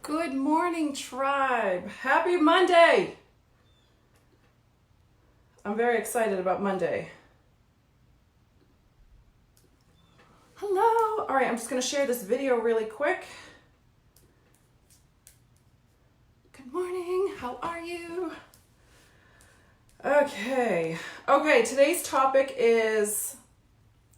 Good morning, tribe. Happy Monday. I'm very excited about Monday. Hello. All right, I'm just going to share this video really quick. Good morning. How are you? Okay, today's topic is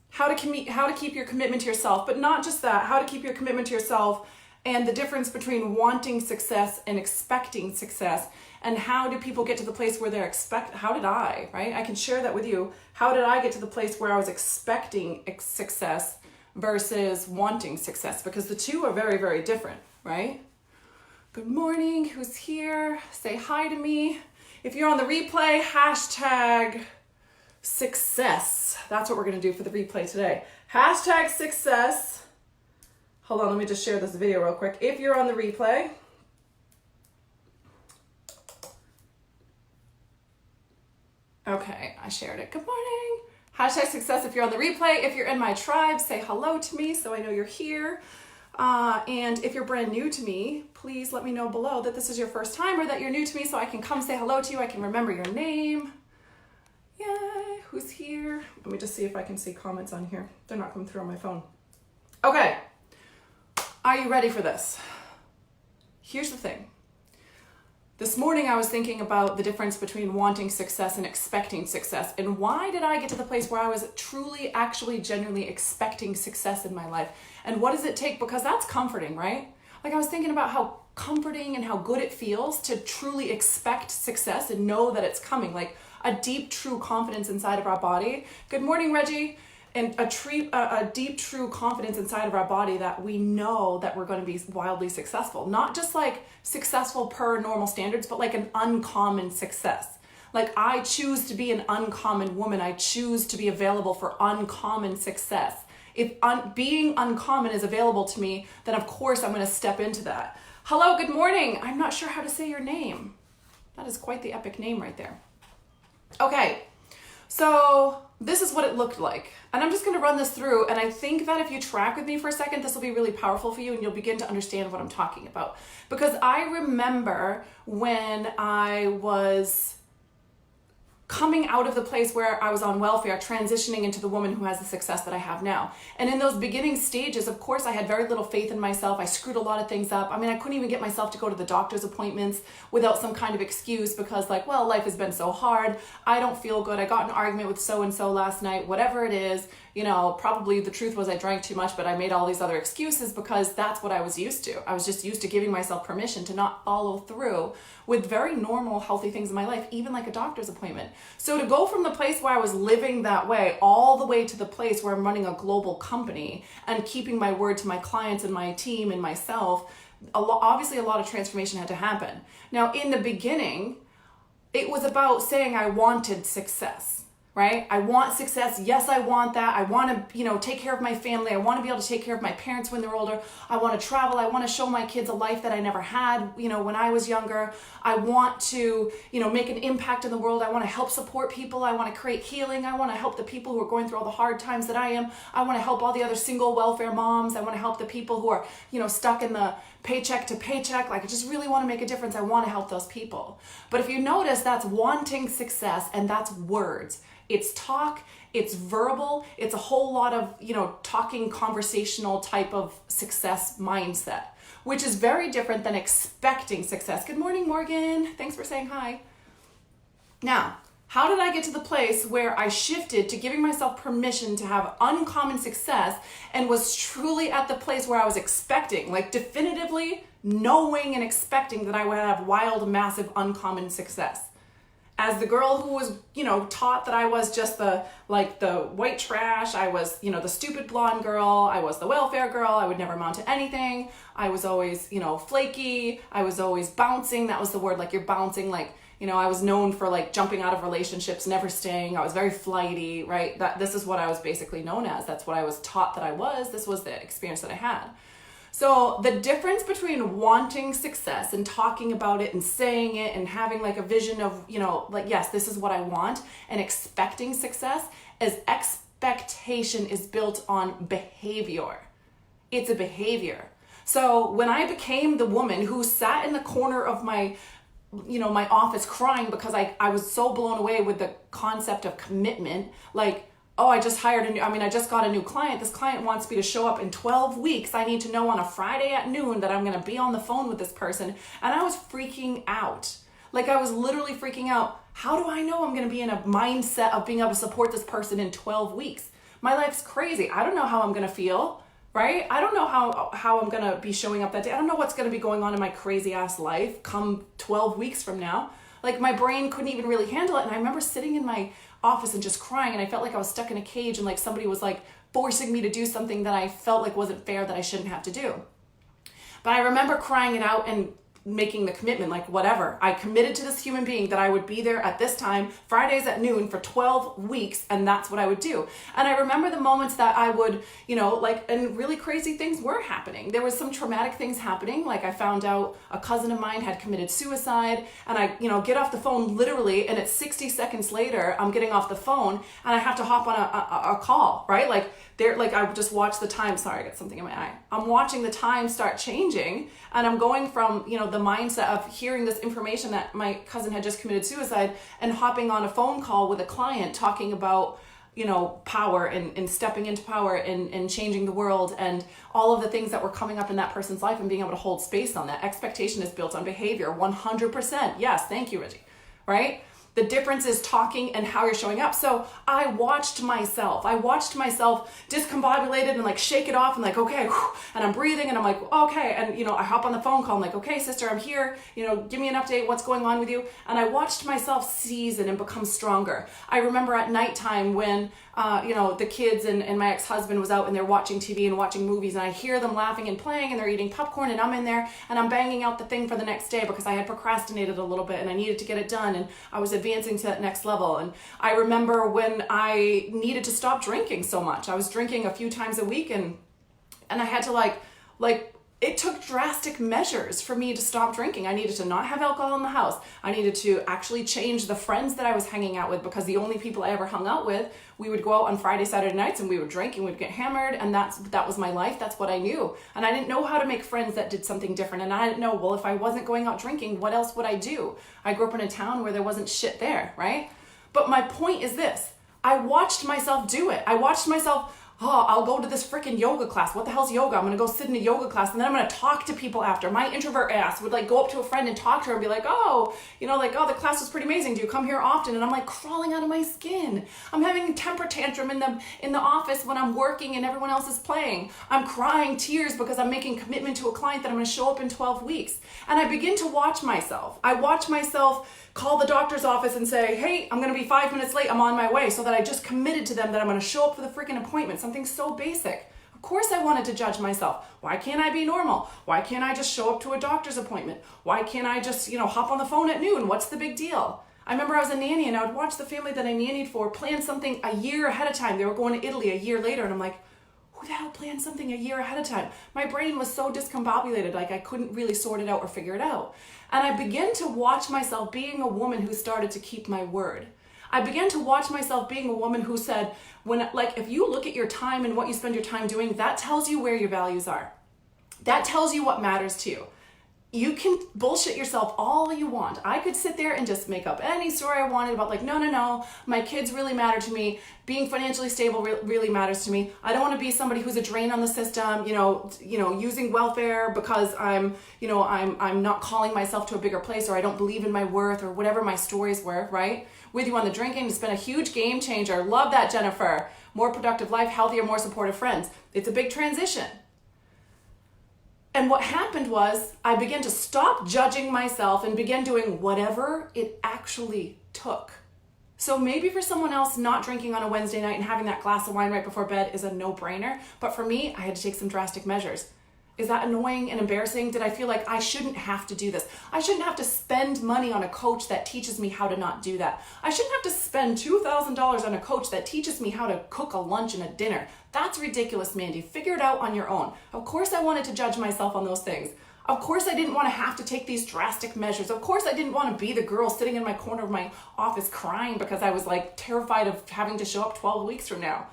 how to keep your commitment to yourself, but not just that, how to keep your commitment to yourself and the difference between wanting success and expecting success, and how do people get to the place where how did I, right? I can share that with you. How did I get to the place where I was expecting success versus wanting success? Because the two are very, very different, right? Good morning, who's here? Say hi to me. If you're on the replay, hashtag success. That's what we're gonna do for the replay today. Hashtag success. Hold on, let me just share this video real quick. If you're on the replay, okay, I shared it. Good morning. Hashtag success if you're on the replay. If you're in my tribe, say hello to me so I know you're here. And if you're brand new to me, please let me know below that this is your first time or that you're new to me so I can come say hello to you. I can remember your name. Yay, who's here? Let me just see if I can see comments on here. They're not coming through on my phone. Okay. Are you ready for this? Here's the thing. This morning I was thinking about the difference between wanting success and expecting success, and why did I get to the place where I was truly, actually, genuinely expecting success in my life? And what does it take? Because that's comforting, right? Like, I was thinking about how comforting and how good it feels to truly expect success and know that it's coming, like a deep, true confidence inside of our body. Good morning, Reggie. And a deep, true confidence inside of our body that we know that we're going to be wildly successful. Not just like successful per normal standards, but like an uncommon success. Like, I choose to be an uncommon woman. I choose to be available for uncommon success. If being uncommon is available to me, then of course I'm going to step into that. Hello, good morning. I'm not sure how to say your name. That is quite the epic name right there. Okay, so this is what it looked like. And I'm just going to run this through, and I think that if you track with me for a second, this will be really powerful for you and you'll begin to understand what I'm talking about. Because I remember when I was coming out of the place where I was on welfare, transitioning into the woman who has the success that I have now. And in those beginning stages, of course, I had very little faith in myself. I screwed a lot of things up. I mean, I couldn't even get myself to go to the doctor's appointments without some kind of excuse because, like, well, life has been so hard. I don't feel good. I got in an argument with so-and-so last night, whatever it is. You know, probably the truth was I drank too much, but I made all these other excuses because that's what I was used to. I was just used to giving myself permission to not follow through with very normal, healthy things in my life, even like a doctor's appointment. So to go from the place where I was living that way all the way to the place where I'm running a global company and keeping my word to my clients and my team and myself, obviously a lot of transformation had to happen. Now, in the beginning, it was about saying I wanted success. Right? I want success. Yes, I want that. I want to, take care of my family. I want to be able to take care of my parents when they're older. I want to travel. I want to show my kids a life that I never had, when I was younger. I want to, make an impact in the world. I want to help support people. I want to create healing. I want to help the people who are going through all the hard times that I am. I want to help all the other single welfare moms. I want to help the people who are, stuck in the paycheck to paycheck. Like, I just really want to make a difference. I want to help those people. But if you notice, that's wanting success, and that's words. It's talk, it's verbal, it's a whole lot of, talking conversational type of success mindset, which is very different than expecting success. Good morning, Morgan. Thanks for saying hi. Now, how did I get to the place where I shifted to giving myself permission to have uncommon success and was truly at the place where I was expecting, like definitively knowing and expecting that I would have wild, massive, uncommon success? As the girl who was, taught that I was just the white trash, I was, the stupid blonde girl, I was the welfare girl, I would never amount to anything, I was always, flaky, I was always bouncing, that was the word, like you're bouncing, like, I was known for like jumping out of relationships, never staying, I was very flighty, right? This is what I was basically known as, that's what I was taught that I was, this was the experience that I had. So the difference between wanting success and talking about it and saying it and having like a vision of, yes, this is what I want, and expecting success is expectation is built on behavior. It's a behavior. So when I became the woman who sat in the corner of my office crying because I was so blown away with the concept of commitment, like, oh, I just got a new client. This client wants me to show up in 12 weeks. I need to know on a Friday at noon that I'm going to be on the phone with this person. And I was freaking out. Like, I was literally freaking out. How do I know I'm going to be in a mindset of being able to support this person in 12 weeks? My life's crazy. I don't know how I'm going to feel, right? I don't know how I'm going to be showing up that day. I don't know what's going to be going on in my crazy ass life come 12 weeks from now. Like, my brain couldn't even really handle it. And I remember sitting in my office and just crying, and I felt like I was stuck in a cage, and like somebody was like forcing me to do something that I felt like wasn't fair, that I shouldn't have to do. But I remember crying it out and making the commitment, like, whatever. I committed to this human being that I would be there at this time, Fridays at noon for 12 weeks, and that's what I would do. And I remember the moments that I would, and really crazy things were happening. There was some traumatic things happening. Like, I found out a cousin of mine had committed suicide, and I, get off the phone literally, and it's 60 seconds later, I'm getting off the phone, and I have to hop on a call, right? Like, I just watch the time. Sorry, I got something in my eye. I'm watching the time start changing, and I'm going from, the mindset of hearing this information that my cousin had just committed suicide and hopping on a phone call with a client talking about, power and stepping into power and changing the world and all of the things that were coming up in that person's life and being able to hold space on that. Expectation is built on behavior, 100%. Yes, thank you, Reggie, right? The difference is talking and how you're showing up. So I watched myself discombobulated and like shake it off and like, okay, and I'm breathing and I'm like, okay. And, I hop on the phone call. I'm like, okay, sister, I'm here. Give me an update. What's going on with you? And I watched myself season and become stronger. I remember at nighttime when, the kids and my ex-husband was out and they're watching TV and watching movies, and I hear them laughing and playing and they're eating popcorn, and I'm in there and I'm banging out the thing for the next day because I had procrastinated a little bit and I needed to get it done, and I was advancing to that next level. And I remember when I needed to stop drinking so much. I was drinking a few times a week, and I had to like it took drastic measures for me to stop drinking. I needed to not have alcohol in the house. I needed to actually change the friends that I was hanging out with, because the only people I ever hung out with, we would go out on Friday, Saturday nights and we would drink and we'd get hammered, and that was my life. That's what I knew. And I didn't know how to make friends that did something different. And I didn't know, well, if I wasn't going out drinking, what else would I do? I grew up in a town where there wasn't shit there, right? But my point is this. I watched myself do it. I watched myself, I'll go to this freaking yoga class. What the hell's yoga? I'm going to go sit in a yoga class, and then I'm going to talk to people after. My introvert ass would like go up to a friend and talk to her and be like, oh, the class was pretty amazing. Do you come here often? And I'm like crawling out of my skin. I'm having a temper tantrum in the office when I'm working and everyone else is playing. I'm crying tears because I'm making commitment to a client that I'm going to show up in 12 weeks. And I begin to watch myself. I watch myself call the doctor's office and say, hey, I'm going to be 5 minutes late. I'm on my way. So that I just committed to them that I'm going to show up for the freaking appointment. Something so basic. Of course I wanted to judge myself. Why can't I be normal? Why can't I just show up to a doctor's appointment? Why can't I just, hop on the phone at noon? What's the big deal? I remember I was a nanny, and I would watch the family that I nannied for plan something a year ahead of time. They were going to Italy a year later, and I'm like, who the hell planned something a year ahead of time? My brain was so discombobulated, like I couldn't really sort it out or figure it out. And I began to watch myself being a woman who started to keep my word. I began to watch myself being a woman who said, if you look at your time and what you spend your time doing, that tells you where your values are. That tells you what matters to you. You can bullshit yourself all you want. I could sit there and just make up any story I wanted about no, my kids really matter to me. Being financially stable really matters to me. I don't want to be somebody who's a drain on the system, using welfare because I'm not calling myself to a bigger place, or I don't believe in my worth, or whatever my stories were, right? With you on the drinking, it's been a huge game changer. Love that, Jennifer. More productive life, healthier, more supportive friends. It's a big transition. And what happened was I began to stop judging myself and began doing whatever it actually took. So maybe for someone else, not drinking on a Wednesday night and having that glass of wine right before bed is a no-brainer. But for me, I had to take some drastic measures. Is that annoying and embarrassing? Did I feel like I shouldn't have to do this? I shouldn't have to spend money on a coach that teaches me how to not do that. I shouldn't have to spend $2,000 on a coach that teaches me how to cook a lunch and a dinner. That's ridiculous, Mandy. Figure it out on your own. Of course I wanted to judge myself on those things. Of course I didn't want to have to take these drastic measures. Of course I didn't want to be the girl sitting in my corner of my office crying because I was terrified of having to show up 12 weeks from now.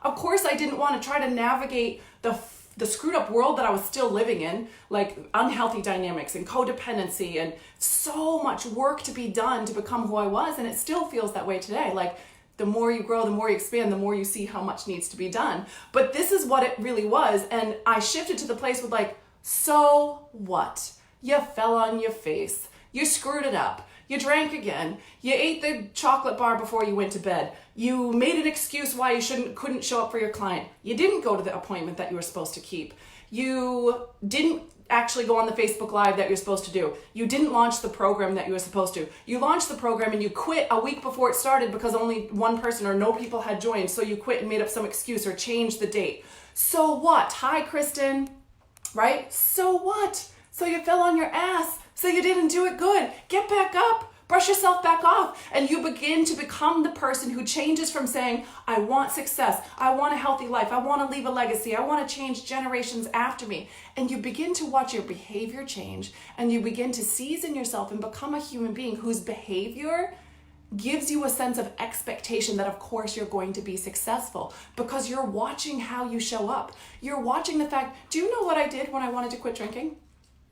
Of course I didn't want to try to navigate the the screwed up world that I was still living in, like unhealthy dynamics and codependency and so much work to be done to become who I was. And it still feels that way today. Like the more you grow, the more you expand, the more you see how much needs to be done. But this is what it really was. And I shifted to the place with like, so what? You fell on your face. You screwed it up. You drank again. You ate the chocolate bar before you went to bed. You made an excuse why you couldn't show up for your client. You didn't go to the appointment that you were supposed to keep. You didn't actually go on the Facebook Live that you're supposed to do. You didn't launch the program that you were supposed to. You launched the program and you quit a week before it started because only one person or no people had joined. So you quit and made up some excuse or changed the date. So what? Hi, Kristen. Right? So what? So you fell on your ass. So you didn't do it good. Get back up. Brush yourself back off, and you begin to become the person who changes from saying, I want success, I want a healthy life, I want to leave a legacy, I want to change generations after me. And you begin to watch your behavior change, and you begin to season yourself and become a human being whose behavior gives you a sense of expectation that of course you're going to be successful because you're watching how you show up. You're watching the fact, do you know what I did when I wanted to quit drinking?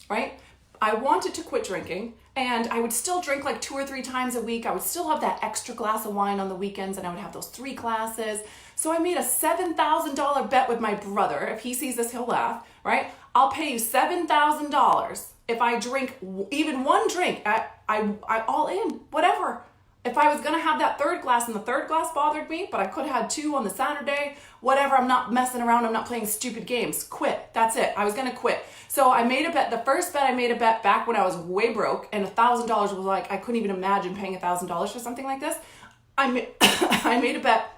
Right? I wanted to quit drinking and I would still drink like 2 or 3 times a week. I would still have that extra glass of wine on the weekends and I would have those 3 glasses. So I made a $7,000 bet with my brother. If he sees this, he'll laugh, right? I'll pay you $7,000 if I drink even one drink. I all in, whatever. If I was gonna have that 3rd glass and the 3rd glass bothered me, but I could have had 2 on the Saturday, whatever, I'm not messing around, I'm not playing stupid games. Quit, that's it, I was gonna quit. So I made a bet, the first bet I made a bet back when I was way broke and $1,000 was like, I couldn't even imagine paying $1,000 for something like this. I made a bet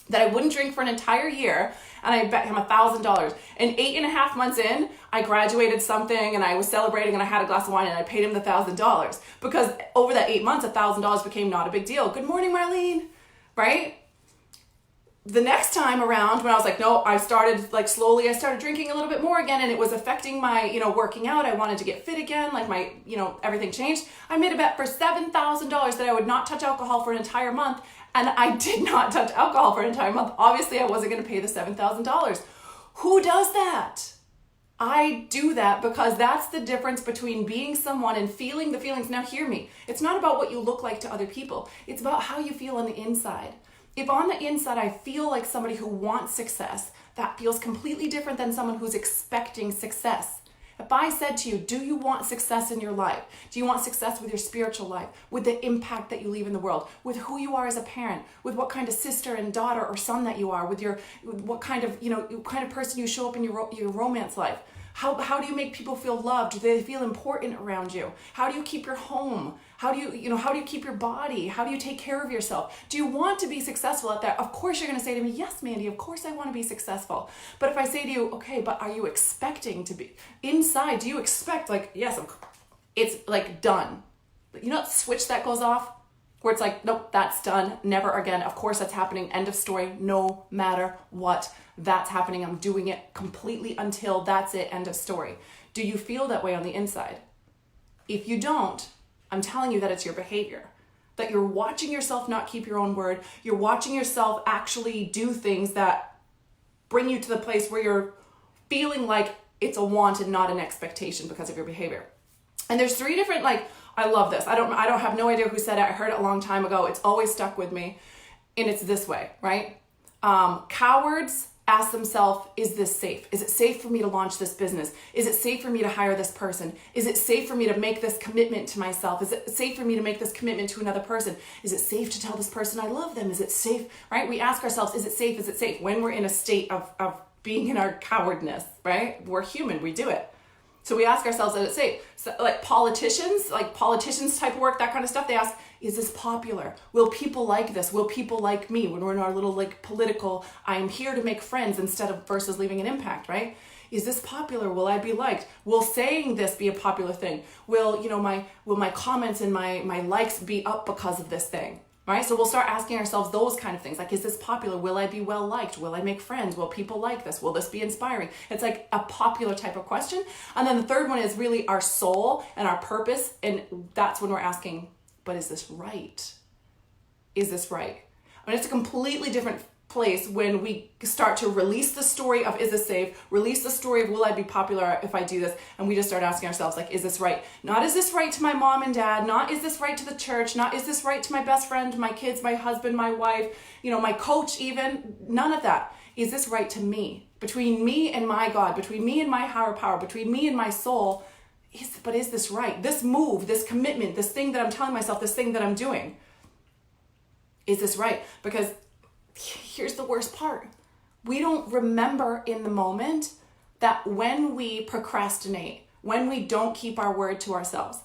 that I wouldn't drink for an entire year, and I bet him $1,000. And 8.5 months in, I graduated something, and I was celebrating, and I had a glass of wine, and I paid him the $1,000 because over that 8 months, $1,000 became not a big deal. Good morning, Marlene, right? The next time around, when I was like, no, I started like slowly, I started drinking a little bit more again, and it was affecting my, working out. I wanted to get fit again, like my, everything changed. I made a bet for $7,000 that I would not touch alcohol for an entire month. And I did not touch alcohol for an entire month. Obviously, I wasn't going to pay the $7,000. Who does that? I do that because that's the difference between being someone and feeling the feelings. Now, hear me. It's not about what you look like to other people. It's about how you feel on the inside. If on the inside I feel like somebody who wants success, that feels completely different than someone who's expecting success. If I said to you, do you want success in your life? Do you want success with your spiritual life, with the impact that you leave in the world, with who you are as a parent, with what kind of sister and daughter or son that you are, with what kind of, kind of person you show up in your romance life? How do you make people feel loved? Do they feel important around you? How do you keep your home? How do you keep your body? How do you take care of yourself? Do you want to be successful at that? Of course you're going to say to me, yes, Mandy, of course I want to be successful. But if I say to you, okay, but are you expecting to be inside? Do you expect like, yes, it's like done. You know that switch that goes off where it's like, nope, that's done. Never again. Of course that's happening. End of story. No matter what, that's happening. I'm doing it completely until that's it. End of story. Do you feel that way on the inside? If you don't, I'm telling you that it's your behavior, that you're watching yourself not keep your own word. You're watching yourself actually do things that bring you to the place where you're feeling like it's a want and not an expectation because of your behavior. And there's 3 different, I love this. I don't have no idea who said it. I heard it a long time ago. It's always stuck with me. And it's this way, right? Cowards ask themselves, is this safe? Is it safe for me to launch this business? Is it safe for me to hire this person? Is it safe for me to make this commitment to myself? Is it safe for me to make this commitment to another person? Is it safe to tell this person I love them? Is it safe, right? We ask ourselves, is it safe? Is it safe? When we're in a state of being in our cowardness, right? We're human, we do it. So we ask ourselves, is it safe? So politicians type of work, that kind of stuff, they ask, is this popular? Will people like this? Will people like me? When we're in our little political, I'm here to make friends instead of versus leaving an impact, right? Is this popular? Will I be liked? Will saying this be a popular thing? Will my comments and my likes be up because of this thing? Right? So we'll start asking ourselves those kind of things. Like, is this popular? Will I be well liked? Will I make friends? Will people like this? Will this be inspiring? It's like a popular type of question. And then the third one is really our soul and our purpose. And that's when we're asking, but is this right? Is this right? I mean, it's a completely different place when we start to release the story of, is this safe? Release the story of, will I be popular if I do this? And we just start asking ourselves, like, is this right? Not, is this right to my mom and dad? Not, is this right to the church? Not, is this right to my best friend, my kids, my husband, my wife, my coach even? None of that. Is this right to me? Between me and my God, between me and my higher power, between me and my soul, but is this right? This move, this commitment, this thing that I'm telling myself, this thing that I'm doing, is this right? Because here's the worst part. We don't remember in the moment that when we procrastinate, when we don't keep our word to ourselves,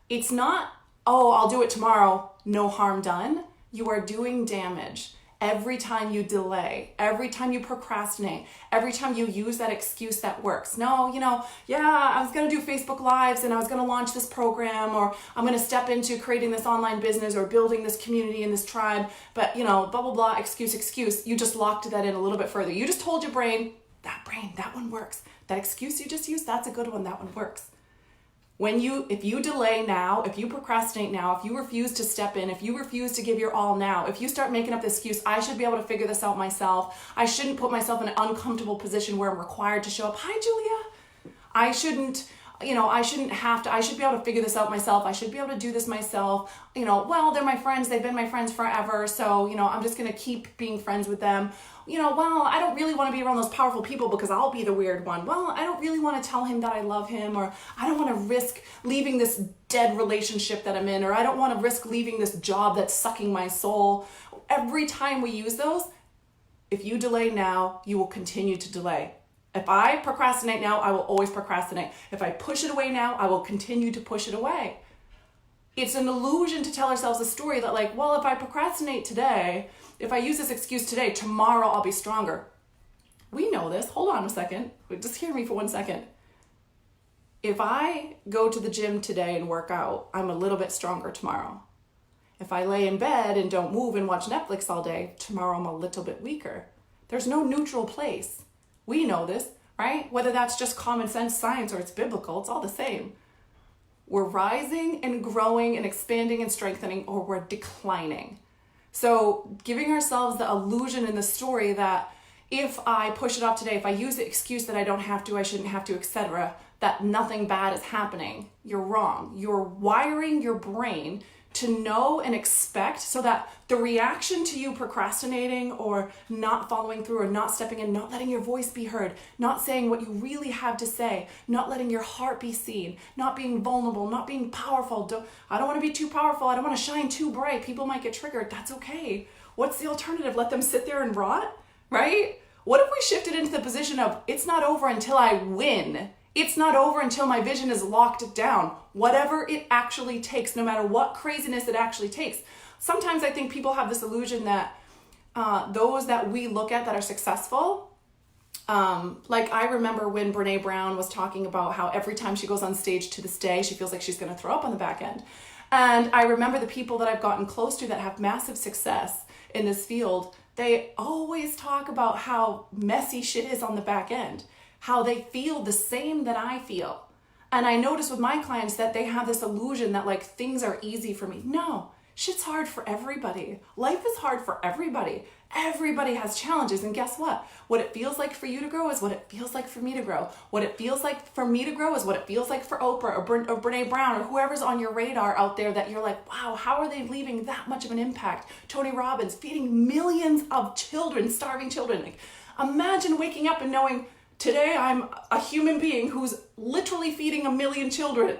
it's not, oh, I'll do it tomorrow, no harm done. You are doing damage every time you delay, every time you procrastinate, every time you use that excuse that works. No, I was going to do Facebook Lives and I was going to launch this program, or I'm going to step into creating this online business or building this community and this tribe, but blah, blah, blah, excuse. You just locked that in a little bit further. You just told your brain, that one works. That excuse you just used, that's a good one. That one works. If you delay now, if you procrastinate now, if you refuse to step in, if you refuse to give your all now, if you start making up the excuse, I should be able to figure this out myself. I shouldn't put myself in an uncomfortable position where I'm required to show up. Hi, Julia. I shouldn't have to, I should be able to figure this out myself. I should be able to do this myself. Well, they're my friends. They've been my friends forever. So, I'm just going to keep being friends with them. Well, I don't really want to be around those powerful people because I'll be the weird one. Well, I don't really want to tell him that I love him, or I don't want to risk leaving this dead relationship that I'm in, or I don't want to risk leaving this job that's sucking my soul. Every time we use those, if you delay now, you will continue to delay. If I procrastinate now, I will always procrastinate. If I push it away now, I will continue to push it away. It's an illusion to tell ourselves a story that, like, well, if I procrastinate today, if I use this excuse today, tomorrow I'll be stronger. We know this. Hold on a second. Just hear me for 1 second. If I go to the gym today and work out, I'm a little bit stronger tomorrow. If I lay in bed and don't move and watch Netflix all day, tomorrow I'm a little bit weaker. There's no neutral place. We know this, right? Whether that's just common sense science or it's biblical, it's all the same. We're rising and growing and expanding and strengthening, or we're declining. So giving ourselves the illusion in the story that if I push it off today, if I use the excuse that I don't have to, I shouldn't have to, etc., that nothing bad is happening, you're wrong. You're wiring your brain to know and expect so that the reaction to you procrastinating or not following through or not stepping in, not letting your voice be heard, not saying what you really have to say, not letting your heart be seen, not being vulnerable, not being powerful. I don't want to be too powerful. I don't want to shine too bright. People might get triggered. That's okay. What's the alternative? Let them sit there and rot, right? What if we shifted into the position of, it's not over until I win. It's not over until my vision is locked down. Whatever it actually takes, no matter what craziness it actually takes. Sometimes I think people have this illusion that those that we look at that are successful, like I remember when Brene Brown was talking about how every time she goes on stage to this day, she feels like she's going to throw up on the back end. And I remember the people that I've gotten close to that have massive success in this field, they always talk about how messy shit is on the back end. How they feel the same that I feel. And I notice with my clients that they have this illusion that like things are easy for me. No, shit's hard for everybody. Life is hard for everybody. Everybody has challenges. And guess what? What it feels like for you to grow is what it feels like for me to grow. What it feels like for me to grow is what it feels like for Oprah or Brene Brown or whoever's on your radar out there that you're like, wow, how are they leaving that much of an impact? Tony Robbins feeding millions of children, starving children. Like, imagine waking up and knowing, today I'm a human being who's literally feeding 1 million children.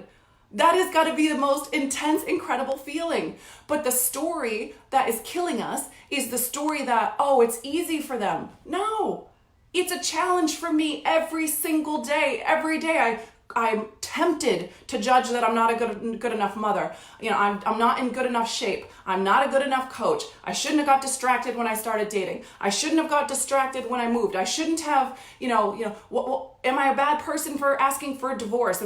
That has got to be the most intense, incredible feeling. But the story that is killing us is the story that, oh, it's easy for them. No, it's a challenge for me every single day. Every day I'm tempted to judge that I'm not a good enough mother. I'm not in good enough shape. I'm not a good enough coach. I shouldn't have got distracted when I started dating. I shouldn't have got distracted when I moved. I shouldn't have, Am I a bad person for asking for a divorce?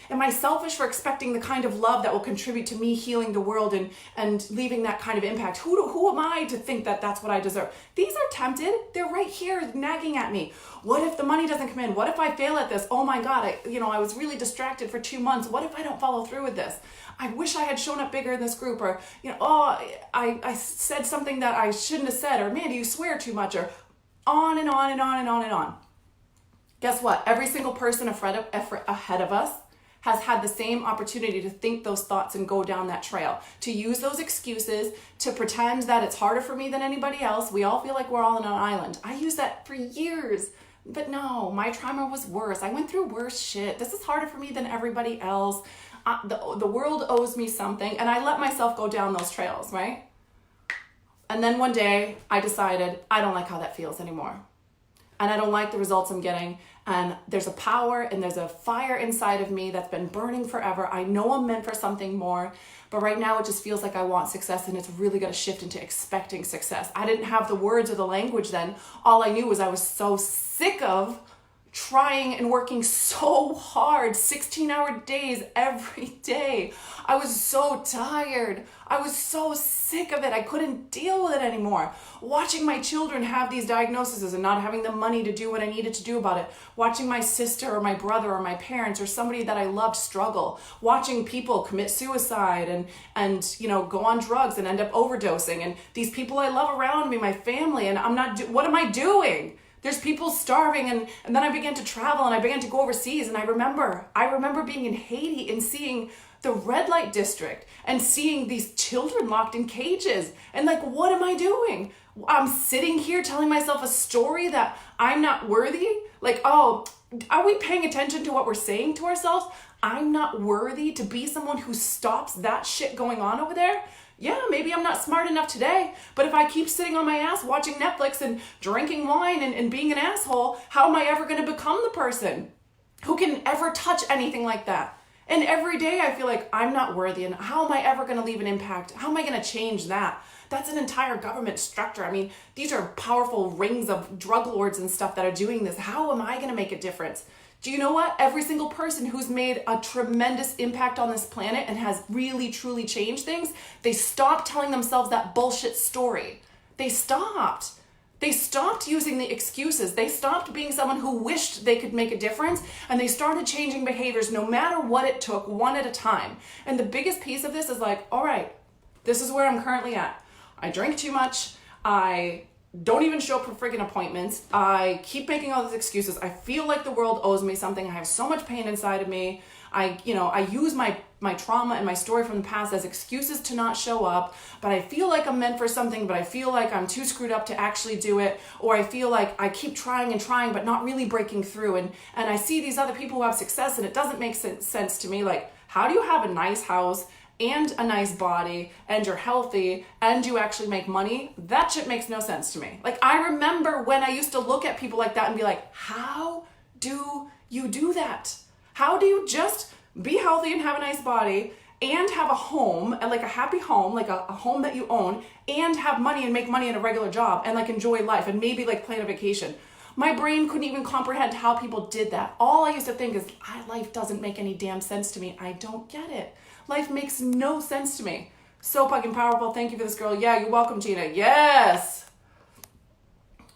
Am I selfish for expecting the kind of love that will contribute to me healing the world and leaving that kind of impact? Who am I to think that that's what I deserve? These are tempted. They're right here nagging at me. What if the money doesn't come in? What if I fail at this? Oh my God, I was really distracted for 2 months. What if I don't follow through with this? I wish I had shown up bigger in this group, or, I said something that I shouldn't have said, or man, do you swear too much, or on and on and on and on and on. Guess what? Every single person ahead of us has had the same opportunity to think those thoughts and go down that trail, to use those excuses, to pretend that it's harder for me than anybody else. We all feel like we're all on an island. I used that for years, but no, my trauma was worse. I went through worse shit. This is harder for me than everybody else. The world owes me something, and I let myself go down those trails, right? And then one day I decided I don't like how that feels anymore. And I don't like the results I'm getting. And there's a power and there's a fire inside of me that's been burning forever. I know I'm meant for something more, but right now it just feels like I want success, and it's really got to shift into expecting success. I didn't have the words or the language then. All I knew was I was so sick of trying and working so hard, 16-hour days every day. I was so tired. I was so sick of it. I couldn't deal with it anymore. Watching my children have these diagnoses and not having the money to do what I needed to do about it. Watching my sister or my brother or my parents or somebody that I loved struggle. Watching people commit suicide and go on drugs and end up overdosing. And these people I love around me, my family, and what am I doing? There's people starving, and then I began to travel and I began to go overseas, and I remember being in Haiti and seeing the red light district and seeing these children locked in cages, and like, what am I doing? I'm sitting here telling myself a story that I'm not worthy. Like, oh, are we paying attention to what we're saying to ourselves? I'm not worthy to be someone who stops that shit going on over there. Yeah, maybe I'm not smart enough today, but if I keep sitting on my ass watching Netflix and drinking wine and being an asshole, how am I ever going to become the person who can ever touch anything like that? And every day I feel like I'm not worthy, and how am I ever going to leave an impact? How am I going to change that? That's an entire government structure. I mean, these are powerful rings of drug lords and stuff that are doing this. How am I going to make a difference? Do you know what? Every single person who's made a tremendous impact on this planet and has really, truly changed things, they stopped telling themselves that bullshit story. They stopped. They stopped using the excuses. They stopped being someone who wished they could make a difference, and they started changing behaviors no matter what it took, one at a time. And the biggest piece of this is like, all right, this is where I'm currently at. I drink too much. I don't even show up for freaking appointments. I keep making all these excuses. I feel like the world owes me something. I have so much pain inside of me. I use my trauma and my story from the past as excuses to not show up, but I feel like I'm meant for something, but I feel like I'm too screwed up to actually do it, or I feel like I keep trying and trying, but not really breaking through. And I see these other people who have success, and it doesn't make sense to me. Like, how do you have a nice house and a nice body, and you're healthy, and you actually make money? That shit makes no sense to me. Like, I remember when I used to look at people like that and be like, how do you do that? How do you just be healthy and have a nice body and have a home, and like a happy home, like a home that you own, and have money and make money in a regular job and like enjoy life and maybe like plan a vacation? My brain couldn't even comprehend how people did that. All I used to think is, life doesn't make any damn sense to me. I don't get it. Life makes no sense to me. So fucking powerful. Thank you for this, girl. Yeah, you're welcome, Gina. Yes.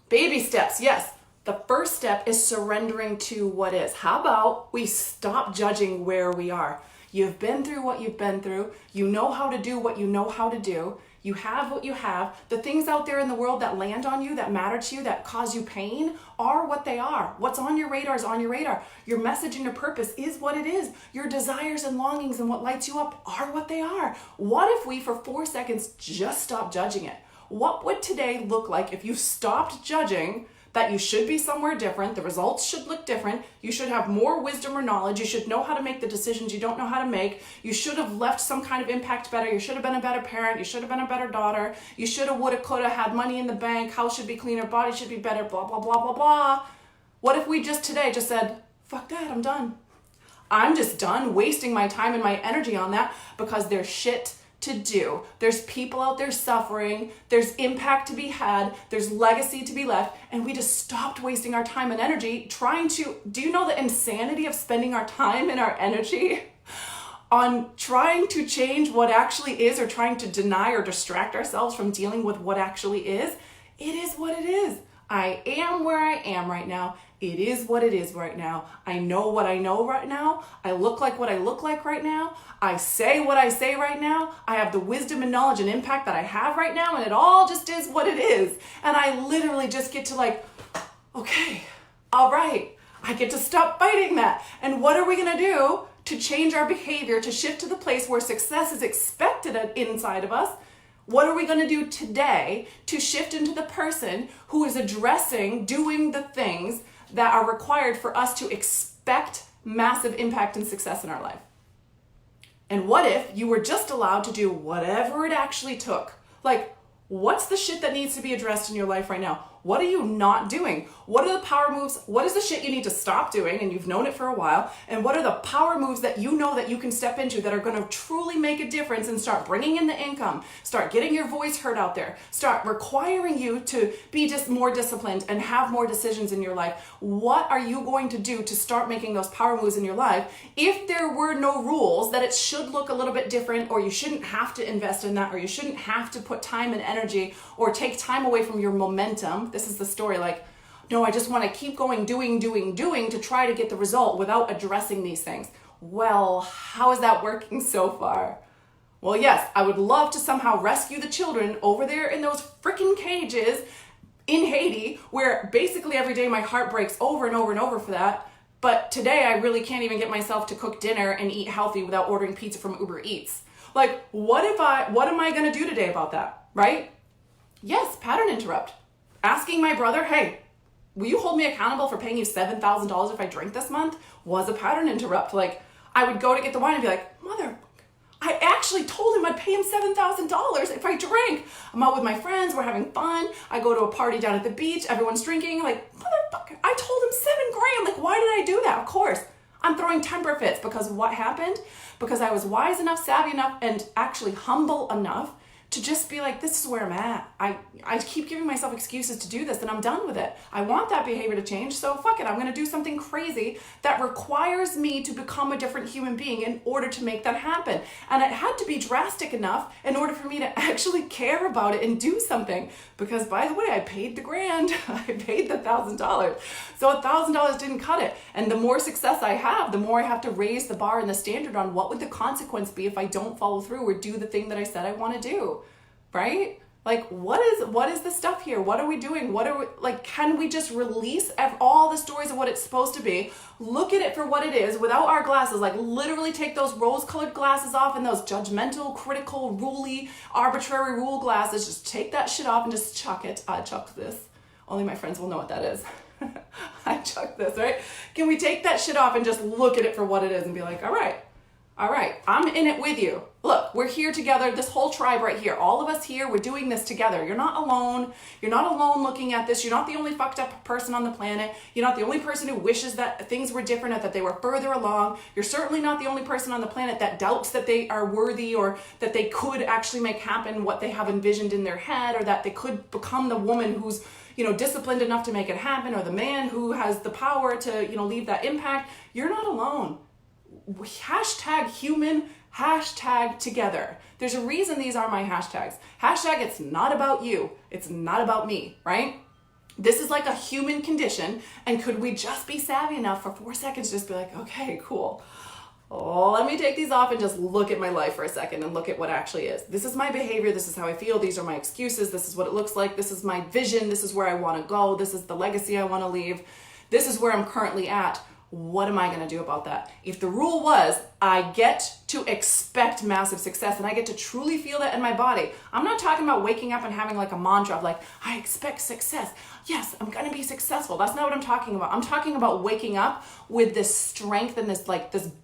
Baby steps. Yes. The first step is surrendering to what is. How about we stop judging where we are? You've been through what you've been through. You know how to do what you know how to do. You have what you have. The things out there in the world that land on you, that matter to you, that cause you pain, are what they are. What's on your radar is on your radar. Your message and your purpose is what it is. Your desires and longings and what lights you up are what they are. What if we, for 4 seconds, just stop judging it? What would today look like if you stopped judging that you should be somewhere different, the results should look different, you should have more wisdom or knowledge, you should know how to make the decisions you don't know how to make, you should have left some kind of impact better, you should have been a better parent, you should have been a better daughter, you should have, woulda, coulda, had money in the bank, house should be cleaner, body should be better, blah, blah, blah, blah, blah. What if we just today just said, fuck that, I'm done. I'm just done wasting my time and my energy on that because there's shit to do. There's people out there suffering, there's impact to be had, there's legacy to be left, and we just stopped wasting our time and energy trying to, do you know the insanity of spending our time and our energy on trying to change what actually is, or trying to deny or distract ourselves from dealing with what actually is? It is what it is. I am where I am right now. It is what it is right now. I know what I know right now. I look like what I look like right now. I say what I say right now. I have the wisdom and knowledge and impact that I have right now, and it all just is what it is. And I literally just get to like, okay, all right, I get to stop fighting that. And what are we gonna do to change our behavior, to shift to the place where success is expected inside of us? What are we going to do today to shift into the person who is addressing, doing the things that are required for us to expect massive impact and success in our life? And what if you were just allowed to do whatever it actually took? Like, what's the shit that needs to be addressed in your life right now? What are you not doing? What are the power moves? What is the shit you need to stop doing, and you've known it for a while? And what are the power moves that you know that you can step into that are going to truly make a difference and start bringing in the income, start getting your voice heard out there, start requiring you to be just more disciplined and have more decisions in your life? What are you going to do to start making those power moves in your life? If there were no rules that it should look a little bit different, or you shouldn't have to invest in that, or you shouldn't have to put time and energy or take time away from your momentum. This is the story, like, no, I just want to keep going, doing to try to get the result without addressing these things. Well, how is that working so far? Well, yes, I would love to somehow rescue the children over there in those freaking cages in Haiti, where basically every day my heart breaks over and over and over for that. But today I really can't even get myself to cook dinner and eat healthy without ordering pizza from Uber Eats. Like, what am I going to do today about that, right? Yes, pattern interrupt. Asking my brother, hey, will you hold me accountable for paying you $7,000 if I drink this month, was a pattern interrupt. Like, I would go to get the wine and be like, mother, I actually told him I'd pay him $7,000 if I drank. I'm out with my friends, we're having fun. I go to a party down at the beach, everyone's drinking. Like, motherfucker, I told him $7,000. Like, why did I do that? Of course, I'm throwing temper fits because what happened? Because I was wise enough, savvy enough, and actually humble enough to just be like, this is where I'm at. I keep giving myself excuses to do this, and I'm done with it. I want that behavior to change, so fuck it. I'm gonna do something crazy that requires me to become a different human being in order to make that happen. And it had to be drastic enough in order for me to actually care about it and do something. Because, by the way, I paid the grand. I paid the $1,000. So $1,000 didn't cut it. And the more success I have, the more I have to raise the bar and the standard on what would the consequence be if I don't follow through or do the thing that I said I want to do. Right? Like, what is the stuff here? What are we doing? Can we just release all the stories of what it's supposed to be, look at it for what it is without our glasses, like literally take those rose-colored glasses off and those judgmental, critical, ruly, arbitrary rule glasses, just take that shit off and just chuck it. I chuck this. Only my friends will know what that is. I chuck this, right? Can we take that shit off and just look at it for what it is and be like, all right, I'm in it with you. Look, we're here together, this whole tribe right here, all of us here, we're doing this together. You're not alone. You're not alone looking at this. You're not the only fucked up person on the planet. You're not the only person who wishes that things were different or that they were further along. You're certainly not the only person on the planet that doubts that they are worthy or that they could actually make happen what they have envisioned in their head, or that they could become the woman who's, disciplined enough to make it happen, or the man who has the power to, leave that impact. You're not alone. Hashtag human, hashtag together. There's a reason these are my hashtags. Hashtag it's not about you. It's not about me, right? This is like a human condition. And could we just be savvy enough for 4 seconds to just be like, okay, cool. Oh, let me take these off and just look at my life for a second and look at what actually is. This is my behavior. This is how I feel. These are my excuses. This is what it looks like. This is my vision. This is where I want to go. This is the legacy I want to leave. This is where I'm currently at. What am I going to do about that? If the rule was, I get to expect massive success and I get to truly feel that in my body. I'm not talking about waking up and having like a mantra of like, I expect success. Yes, I'm going to be successful. That's not what I'm talking about. I'm talking about waking up with this strength and this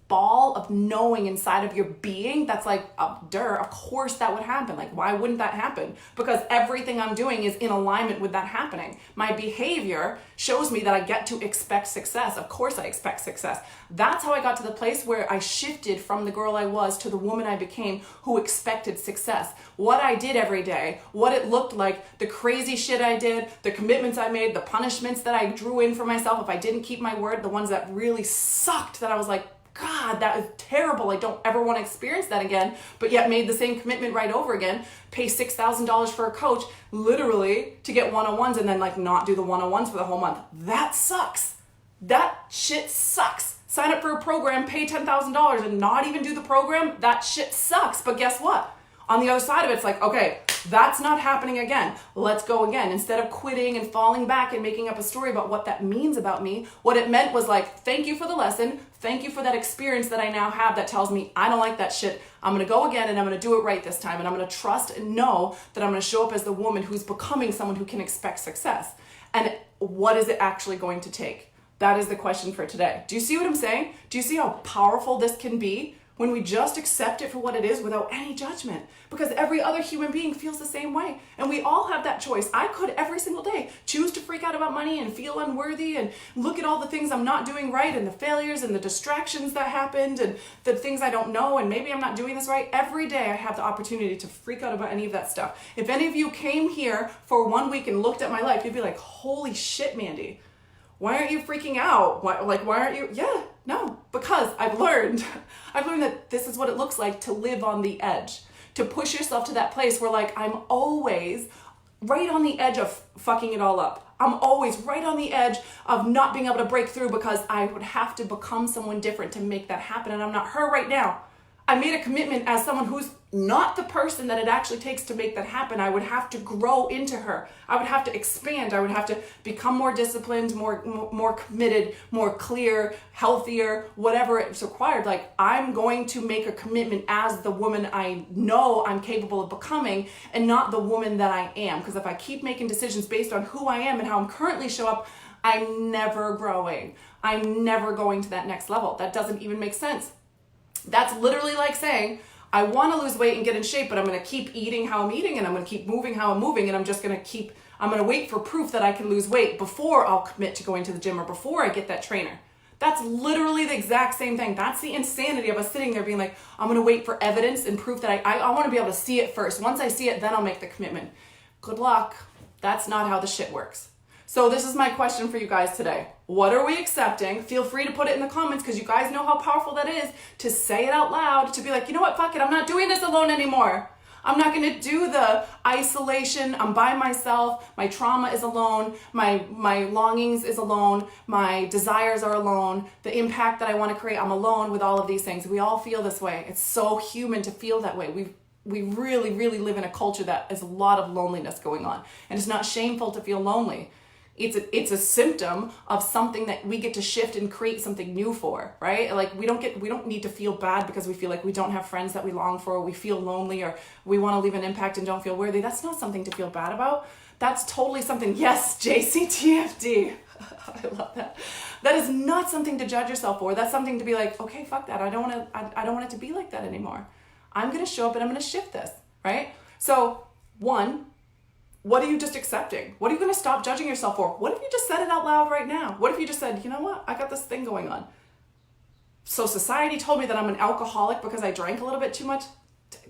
ball of knowing inside of your being that's like, of course that would happen. Like, why wouldn't that happen? Because everything I'm doing is in alignment with that happening. My behavior shows me that I get to expect success. Of course I expect success. That's how I got to the place where I shifted from the girl I was to the woman I became who expected success. What I did every day, what it looked like, the crazy shit I did, the commitments I made, the punishments that I drew in for myself if I didn't keep my word, the ones that really sucked, that I was like, God, that is terrible. I don't ever want to experience that again, but yet made the same commitment right over again, pay $6,000 for a coach, literally to get one-on-ones and then like not do the one-on-ones for the whole month. That sucks. That shit sucks. Sign up for a program, pay $10,000 and not even do the program. That shit sucks. But guess what? On the other side of it, it's like, okay, that's not happening again. Let's go again. Instead of quitting and falling back and making up a story about what that means about me, what it meant was like, thank you for the lesson. Thank you for that experience that I now have that tells me I don't like that shit. I'm going to go again and I'm going to do it right this time. And I'm going to trust and know that I'm going to show up as the woman who's becoming someone who can expect success. And what is it actually going to take? That is the question for today. Do you see what I'm saying? Do you see how powerful this can be? When we just accept it for what it is without any judgment, because every other human being feels the same way. And we all have that choice. I could every single day choose to freak out about money and feel unworthy and look at all the things I'm not doing right and the failures and the distractions that happened and the things I don't know and maybe I'm not doing this right. Every day I have the opportunity to freak out about any of that stuff. If any of you came here for 1 week and looked at my life, you'd be like, holy shit, Mandy. Why aren't you freaking out? Why aren't you? Yeah, no, because I've learned that this is what it looks like to live on the edge, to push yourself to that place where like, I'm always right on the edge of fucking it all up. I'm always right on the edge of not being able to break through because I would have to become someone different to make that happen. And I'm not her right now. I made a commitment as someone who's not the person that it actually takes to make that happen. I would have to grow into her. I would have to expand. I would have to become more disciplined, more committed, more clear, healthier, whatever it's required. Like, I'm going to make a commitment as the woman I know I'm capable of becoming and not the woman that I am. Because if I keep making decisions based on who I am and how I'm currently show up, I'm never growing. I'm never going to that next level. That doesn't even make sense. That's literally like saying, I want to lose weight and get in shape, but I'm going to keep eating how I'm eating and I'm going to keep moving how I'm moving and I'm going to wait for proof that I can lose weight before I'll commit to going to the gym or before I get that trainer. That's literally the exact same thing. That's the insanity of us sitting there being like, I'm going to wait for evidence and proof that I want to be able to see it first. Once I see it, then I'll make the commitment. Good luck. That's not how the shit works. So this is my question for you guys today. What are we accepting? Feel free to put it in the comments because you guys know how powerful that is to say it out loud, to be like, you know what, fuck it, I'm not doing this alone anymore. I'm not going to do the isolation. I'm by myself. My trauma is alone. My longings is alone. My desires are alone. The impact that I want to create, I'm alone with all of these things. We all feel this way. It's so human to feel that way. We really, really live in a culture that has a lot of loneliness going on. And it's not shameful to feel lonely. It's a symptom of something that we get to shift and create something new for, right? Like we don't need to feel bad because we feel like we don't have friends that we long for, or we feel lonely, or we want to leave an impact and don't feel worthy. That's not something to feel bad about. That's totally something. Yes, JCTFD. I love that. That is not something to judge yourself for. That's something to be like, okay, fuck that. I don't want it to be like that anymore. I'm going to show up and I'm going to shift this, right? So, one, what are you just accepting? What are you going to stop judging yourself for? What if you just said it out loud right now? What if you just said, you know what? I got this thing going on. So society told me that I'm an alcoholic because I drank a little bit too much.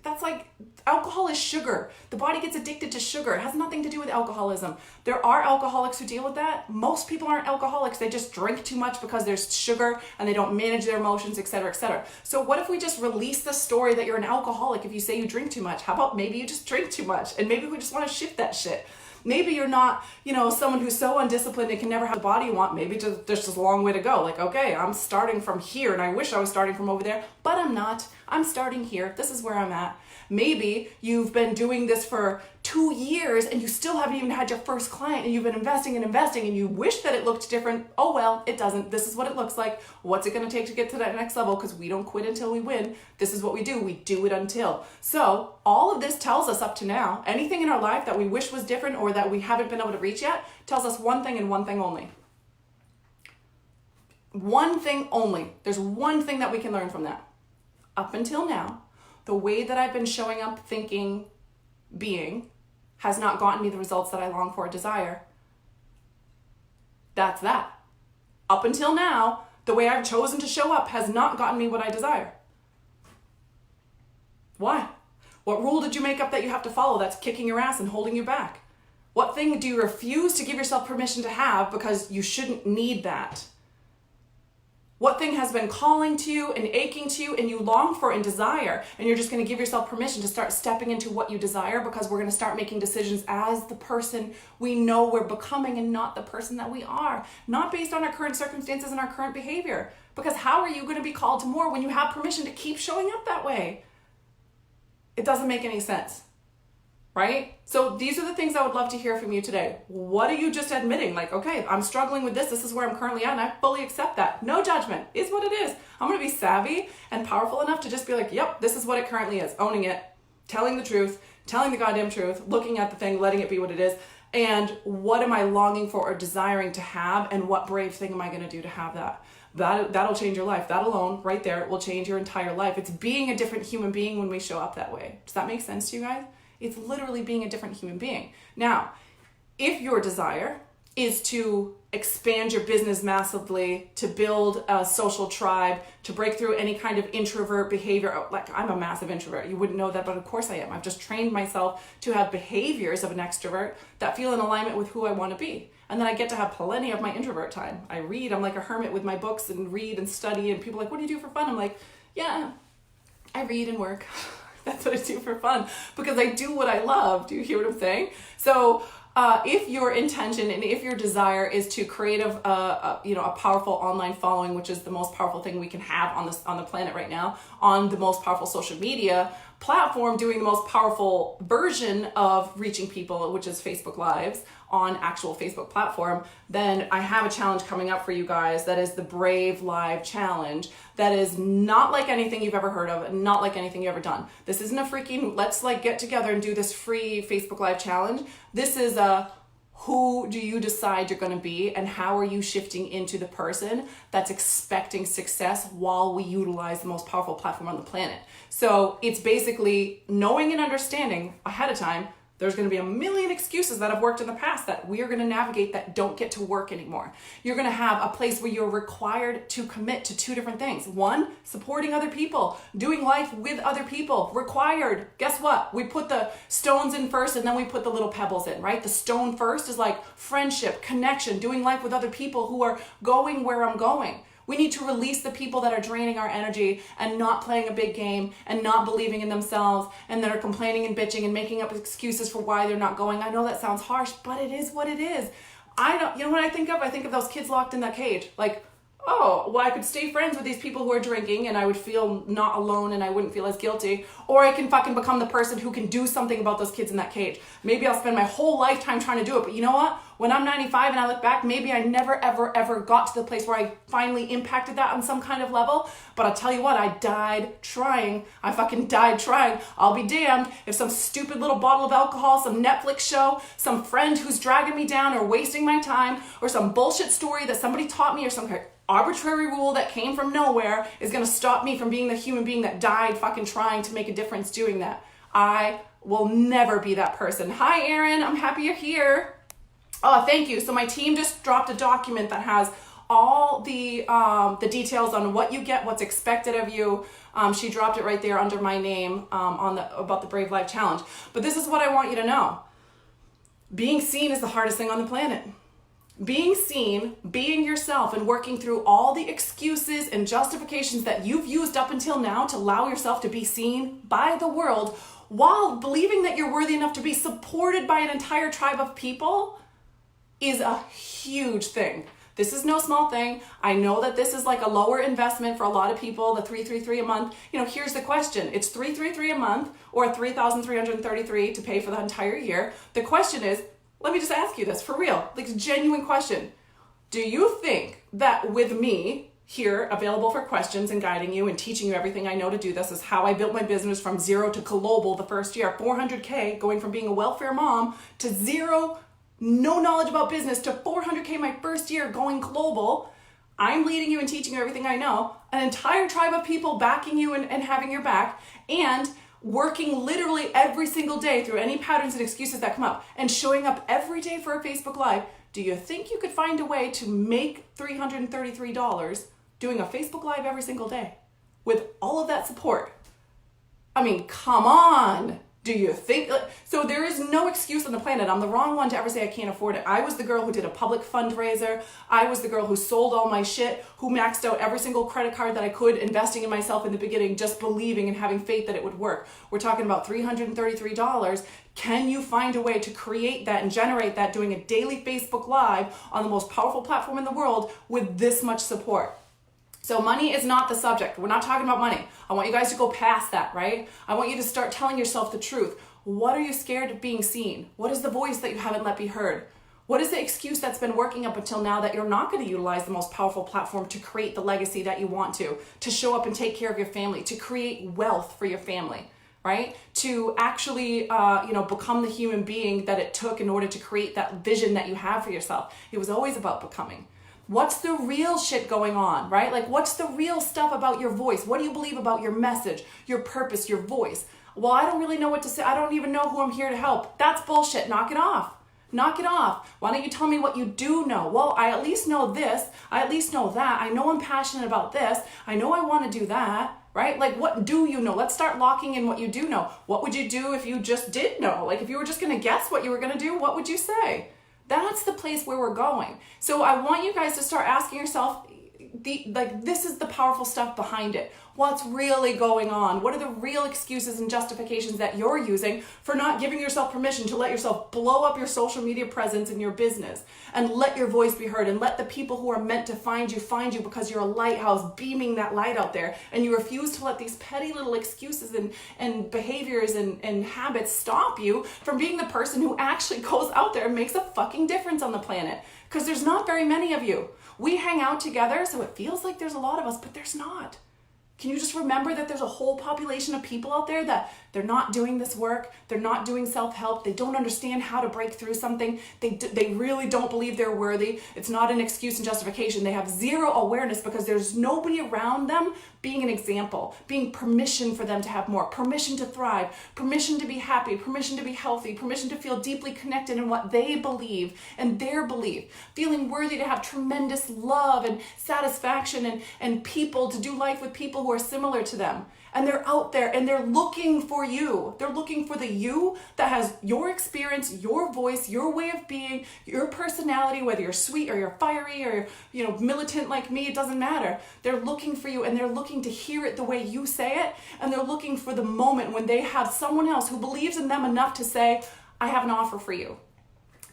That's like, alcohol is sugar. The body gets addicted to sugar. It has nothing to do with alcoholism. There are alcoholics who deal with that. Most people aren't alcoholics. They just drink too much because there's sugar and they don't manage their emotions, et cetera, et cetera. So what if we just release the story that you're an alcoholic if you say you drink too much? How about maybe you just drink too much and maybe we just want to shift that shit? Maybe you're not, someone who's so undisciplined and can never have the body you want. Maybe there's just a long way to go. Like, okay, I'm starting from here and I wish I was starting from over there, but I'm not. I'm starting here. This is where I'm at. Maybe you've been doing this for 2 years and you still haven't even had your first client and you've been investing and you wish that it looked different. Oh, well, it doesn't. This is what it looks like. What's it going to take to get to that next level? Because we don't quit until we win. This is what we do. We do it until. So all of this tells us up to now, anything in our life that we wish was different or that we haven't been able to reach yet, tells us one thing and one thing only. one thing only. There's one thing that we can learn from that. Up until now, the way that I've been showing up, thinking, being, has not gotten me the results that I long for or desire. That's that. Up until now, the way I've chosen to show up has not gotten me what I desire. Why? What rule did you make up that you have to follow that's kicking your ass and holding you back? What thing do you refuse to give yourself permission to have because you shouldn't need that? What thing has been calling to you and aching to you and you long for and desire, and you're just going to give yourself permission to start stepping into what you desire, because we're going to start making decisions as the person we know we're becoming and not the person that we are, not based on our current circumstances and our current behavior. Because how are you going to be called to more when you have permission to keep showing up that way? It doesn't make any sense. Right? So these are the things I would love to hear from you today. What are you just admitting? Like, okay, I'm struggling with this. This is where I'm currently at, and I fully accept that. No judgment. Is what it is. I'm going to be savvy and powerful enough to just be like, yep, this is what it currently is. Owning it, telling the truth, telling the goddamn truth, looking at the thing, letting it be what it is. And what am I longing for or desiring to have? And what brave thing am I going to do to have that? That'll change your life. That alone, right there, will change your entire life. It's being a different human being when we show up that way. Does that make sense to you guys? It's literally being a different human being. Now, if your desire is to expand your business massively, to build a social tribe, to break through any kind of introvert behavior, like I'm a massive introvert. You wouldn't know that, but of course I am. I've just trained myself to have behaviors of an extrovert that feel in alignment with who I want to be. And then I get to have plenty of my introvert time. I read, I'm like a hermit with my books and read and study, and people are like, what do you do for fun? I'm like, yeah, I read and work. That's what I do for fun, because I do what I love. Do you hear what I'm saying? So if your intention and if your desire is to create a powerful online following, which is the most powerful thing we can have on the planet right now, on the most powerful social media platform, doing the most powerful version of reaching people, which is Facebook Lives on actual Facebook platform, then I have a challenge coming up for you guys. That is the Brave Live Challenge. That is not like anything you've ever heard of, not like anything you've ever done. This isn't a freaking, let's like get together and do this free Facebook Live challenge. This is a, who do you decide you're going to be, and how are you shifting into the person that's expecting success while we utilize the most powerful platform on the planet. So it's basically knowing and understanding ahead of time there's going to be a million excuses that have worked in the past that we are going to navigate that don't get to work anymore. You're going to have a place where you're required to commit to two different things. One, supporting other people, doing life with other people, required. Guess what? We put the stones in first, and then we put the little pebbles in, right? The stone first is like friendship, connection, doing life with other people who are going where I'm going. We need to release the people that are draining our energy and not playing a big game and not believing in themselves, and that are complaining and bitching and making up excuses for why they're not going. I know that sounds harsh, but it is what it is. You know what I think of? I think of those kids locked in that cage. Like, oh, well, I could stay friends with these people who are drinking and I would feel not alone and I wouldn't feel as guilty. Or I can fucking become the person who can do something about those kids in that cage. Maybe I'll spend my whole lifetime trying to do it. But you know what? When I'm 95 and I look back, maybe I never, ever, ever got to the place where I finally impacted that on some kind of level. But I'll tell you what, I died trying. I fucking died trying. I'll be damned if some stupid little bottle of alcohol, some Netflix show, some friend who's dragging me down or wasting my time, or some bullshit story that somebody taught me, or some kind of arbitrary rule that came from nowhere is going to stop me from being the human being that died fucking trying to make a difference doing that. I will never be that person. Hi, Erin. I'm happy you're here. Oh, thank you. So my team just dropped a document that has all the details on what you get, what's expected of you. She dropped it right there under my name about the Brave Life Challenge. But this is what I want you to know. Being seen is the hardest thing on the planet. Being seen, being yourself, and working through all the excuses and justifications that you've used up until now to allow yourself to be seen by the world, while believing that you're worthy enough to be supported by an entire tribe of people, is a huge thing. This is no small thing. I know that this is like a lower investment for a lot of people, the $333 a month. You know, here's the question. It's $333 a month or $3,333 to pay for the entire year. The question is, let me just ask you this for real, like a genuine question. Do you think that with me here, available for questions and guiding you and teaching you everything I know to do this, is how I built my business from zero to global the first year, 400K, going from being a welfare mom to zero, no knowledge about business, to 400K my first year going global. I'm leading you and teaching you everything I know, an entire tribe of people backing you and having your back, and working literally every single day through any patterns and excuses that come up, and showing up every day for a Facebook Live. Do you think you could find a way to make $333 doing a Facebook Live every single day with all of that support? I mean, come on. Do you think? So there is no excuse on the planet. I'm the wrong one to ever say I can't afford it. I was the girl who did a public fundraiser. I was the girl who sold all my shit, who maxed out every single credit card that I could, investing in myself in the beginning, just believing and having faith that it would work. We're talking about $333. Can you find a way to create that and generate that doing a daily Facebook Live on the most powerful platform in the world with this much support? So money is not the subject. We're not talking about money. I want you guys to go past that, right? I want you to start telling yourself the truth. What are you scared of being seen? What is the voice that you haven't let be heard? What is the excuse that's been working up until now that you're not going to utilize the most powerful platform to create the legacy that you want to show up and take care of your family, to create wealth for your family, right? To actually, become the human being that it took in order to create that vision that you have for yourself. It was always about becoming. What's the real shit going on, right? Like, what's the real stuff about your voice? What do you believe about your message, your purpose, your voice? Well, I don't really know what to say. I don't even know who I'm here to help. That's bullshit. Knock it off. Knock it off. Why don't you tell me what you do know? Well, I at least know this. I at least know that. I know I'm passionate about this. I know I want to do that, right? Like, what do you know? Let's start locking in what you do know. What would you do if you just did know? Like, if you were just going to guess what you were going to do, what would you say? That's the place where we're going. So I want you guys to start asking yourself, this is the powerful stuff behind it. What's really going on? What are the real excuses and justifications that you're using for not giving yourself permission to let yourself blow up your social media presence in your business and let your voice be heard and let the people who are meant to find you because you're a lighthouse beaming that light out there, and you refuse to let these petty little excuses and behaviors and habits stop you from being the person who actually goes out there and makes a fucking difference on the planet. Because there's not very many of you. We hang out together, so it feels like there's a lot of us, but there's not. Can you just remember that there's a whole population of people out there that they're not doing this work, they're not doing self-help, they don't understand how to break through something, they really don't believe they're worthy. It's not an excuse and justification. They have zero awareness because there's nobody around them being an example, being permission for them to have more, permission to thrive, permission to be happy, permission to be healthy, permission to feel deeply connected in what they believe and their belief, feeling worthy to have tremendous love and satisfaction and people, to do life with people who are similar to them. And they're out there and they're looking for you. They're looking for the you that has your experience, your voice, your way of being, your personality, whether you're sweet or you're fiery or you're militant like me, it doesn't matter. They're looking for you and they're looking to hear it the way you say it. And they're looking for the moment when they have someone else who believes in them enough to say, I have an offer for you.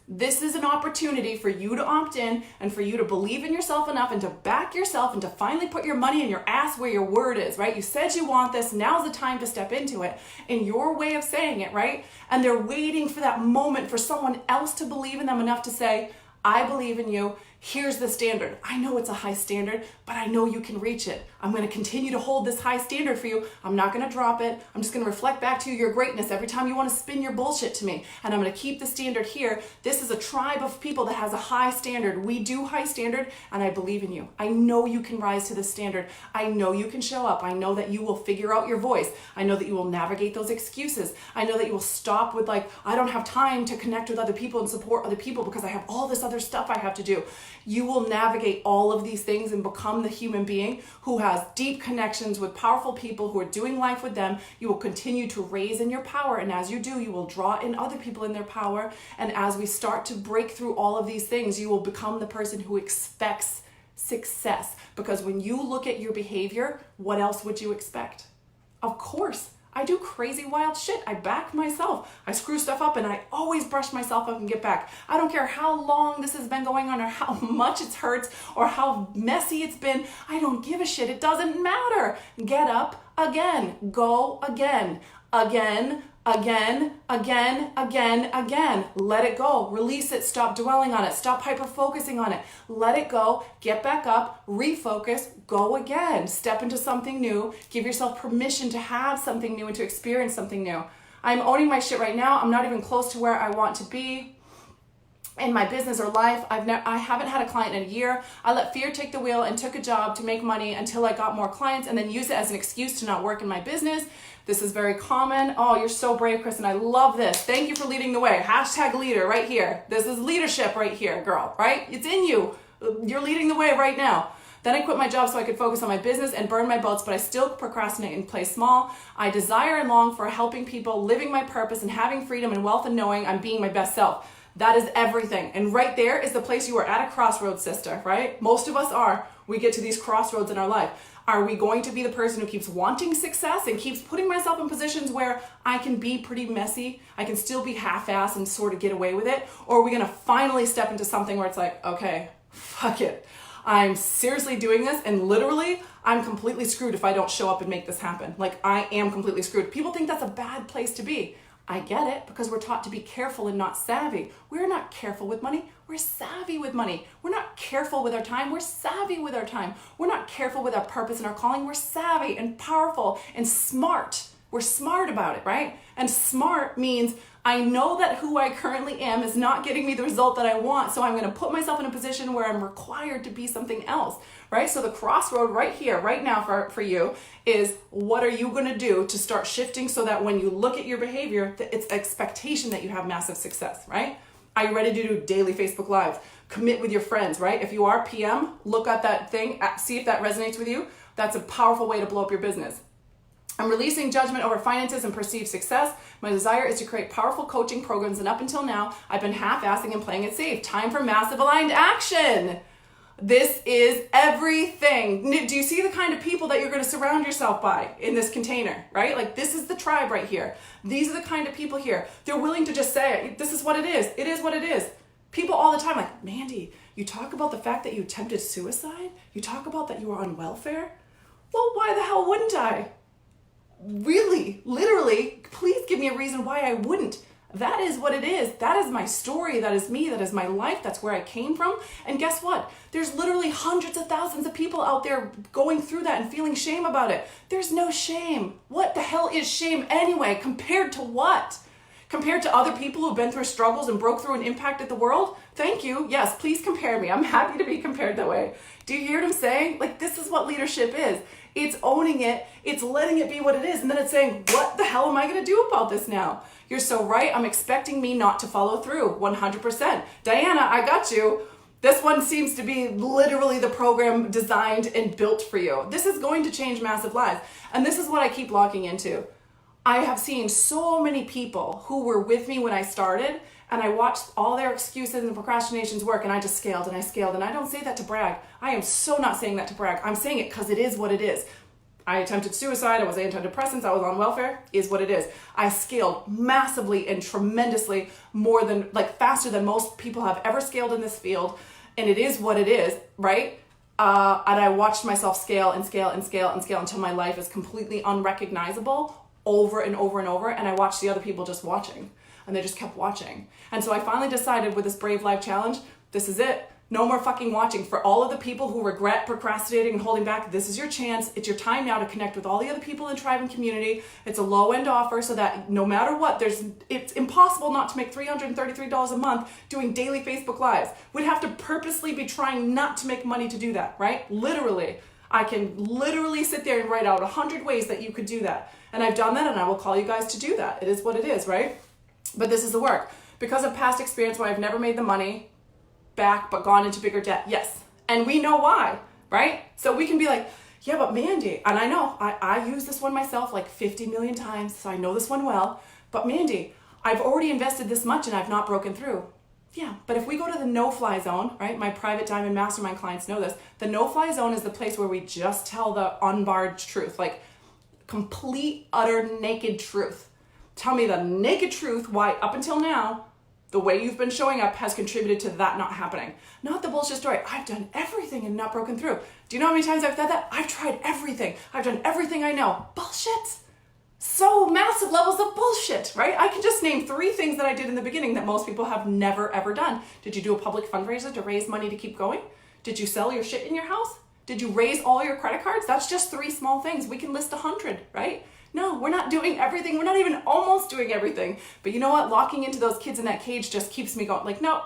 This is an opportunity for you to opt in and for you to believe in yourself enough and to back yourself and to finally put your money in your ass where your word is, right? You said you want this. Now's the time to step into it in your way of saying it, right? And they're waiting for that moment for someone else to believe in them enough to say, I believe in you. Here's the standard. I know it's a high standard, but I know you can reach it. I'm going to continue to hold this high standard for you. I'm not going to drop it. I'm just going to reflect back to you your greatness every time you want to spin your bullshit to me. And I'm going to keep the standard here. This is a tribe of people that has a high standard. We do high standard, and I believe in you. I know you can rise to this standard. I know you can show up. I know that you will figure out your voice. I know that you will navigate those excuses. I know that you will stop with I don't have time to connect with other people and support other people because I have all this other stuff I have to do. You will navigate all of these things and become the human being who has deep connections with powerful people who are doing life with them. You will continue to raise in your power. And as you do, you will draw in other people in their power. And as we start to break through all of these things, you will become the person who expects success. Because when you look at your behavior, what else would you expect? Of course, I do crazy wild shit. I back myself. I screw stuff up and I always brush myself up and get back. I don't care how long this has been going on or how much it hurts or how messy it's been. I don't give a shit. It doesn't matter. Get up again. Go again. Again. Let it go. Release it. Stop dwelling on it. Stop hyper-focusing on it. Let it go. Get back up. Refocus. Go again. Step into something new. Give yourself permission to have something new and to experience something new. I'm owning my shit right now. I'm not even close to where I want to be. in my business or life. I haven't had a client in a year. I let fear take the wheel and took a job to make money until I got more clients and then used it as an excuse to not work in my business. This is very common. Oh, you're so brave, Kristen. I love this. Thank you for leading the way. Hashtag leader right here. This is leadership right here, girl, right? It's in you. You're leading the way right now. Then I quit my job so I could focus on my business and burn my boats, but I still procrastinate and play small. I desire and long for helping people, living my purpose and having freedom and wealth and knowing I'm being my best self. That is everything. And right there is the place you are at a crossroads, sister, right? Most of us are. We get to these crossroads in our life. Are we going to be the person who keeps wanting success and keeps putting myself in positions where I can be pretty messy, I can still be half-assed and sort of get away with it? Or are we gonna finally step into something where it's like, okay, fuck it. I'm seriously doing this and literally I'm completely screwed if I don't show up and make this happen. Like I am completely screwed. People think that's a bad place to be. I get it because we're taught to be careful and not savvy. We're not careful with money. We're savvy with money. We're not careful with our time. We're savvy with our time. We're not careful with our purpose and our calling. We're savvy and powerful and smart. We're smart about it, right? And smart means I know that who I currently am is not getting me the result that I want, so I'm going to put myself in a position where I'm required to be something else, right? So the crossroad right here, right now for you is what are you going to do to start shifting so that when you look at your behavior, it's expectation that you have massive success, right? Are you ready to do daily Facebook Lives? Commit with your friends, right? If you are PM, look at that thing, see if that resonates with you. That's a powerful way to blow up your business. I'm releasing judgment over finances and perceived success. My desire is to create powerful coaching programs, and up until now, I've been half-assing and playing it safe. Time for massive aligned action. This is everything. Do you see the kind of people that you're going to surround yourself by in this container, right? Like this is the tribe right here. These are the kind of people here. They're willing to just say, this is what it is. It is what it is. People all the time like, Mandy, you talk about the fact that you attempted suicide. You talk about that you were on welfare. Well, why the hell wouldn't I? Really, literally, please give me a reason why I wouldn't. That is what it is. That is my story. That is me. That is my life. That's where I came from. And guess what? There's literally hundreds of thousands of people out there going through that and feeling shame about it. There's no shame. What the hell is shame anyway? Compared to what? Compared to other people who've been through struggles and broke through and impacted the world? Thank you. Yes, please compare me. I'm happy to be compared that way. Do you hear what I'm saying? Like, this is what leadership is. It's owning it. It's letting it be what it is. And then it's saying, what the hell am I going to do about this now? You're so right. I'm expecting me not to follow through 100%. Diana, I got you. This one seems to be literally the program designed and built for you. This is going to change massive lives. And this is what I keep locking into. I have seen so many people who were with me when I started, and I watched all their excuses and procrastinations work, and I just scaled and I scaled. And I don't say that to brag. I am so not saying that to brag. I'm saying it because it is what it is. I attempted suicide. I was antidepressants. I was on welfare. Is what it is. I scaled massively and tremendously more than, like, faster than most people have ever scaled in this field. And it is what it is, right? And I watched myself scale and scale and scale and scale until my life is completely unrecognizable over and over and over. And I watched the other people just watching, and they just kept watching. And so I finally decided with this Brave Life Challenge, this is it. No more fucking watching. For all of the people who regret procrastinating and holding back, this is your chance. It's your time now to connect with all the other people in the tribe and community. It's a low-end offer so that no matter what, it's impossible not to make $333 a month doing daily Facebook Lives. We'd have to purposely be trying not to make money to do that, right? Literally. I can literally sit there and write out 100 ways that you could do that. And I've done that, and I will call you guys to do that. It is what it is, right? But this is the work. Because of past experience where I've never made the money back but gone into bigger debt, yes. And we know why, right? So we can be like, yeah, but Mandy, and I know, I use this one myself like 50 million times, so I know this one well. But Mandy, I've already invested this much and I've not broken through. Yeah, but if we go to the no-fly zone, right? My private diamond mastermind clients know this. The no-fly zone is the place where we just tell the unbarred truth, like complete, utter, naked truth. Tell me the naked truth why up until now, the way you've been showing up has contributed to that not happening. Not the bullshit story. I've done everything and not broken through. Do you know how many times I've said that? I've tried everything. I've done everything I know. Bullshit. So massive levels of bullshit, right? I can just name 3 things that I did in the beginning that most people have never, ever done. Did you do a public fundraiser to raise money to keep going? Did you sell your shit in your house? Did you raise all your credit cards? That's just 3 small things. We can list 100, right? No, we're not doing everything. We're not even almost doing everything. But you know what? Locking into those kids in that cage just keeps me going. Like, no.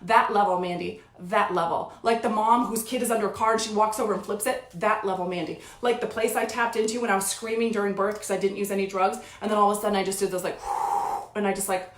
That level, Mandy. That level. Like the mom whose kid is under a car and she walks over and flips it. That level, Mandy. Like the place I tapped into when I was screaming during birth because I didn't use any drugs. And then all of a sudden I just did this like, and I just like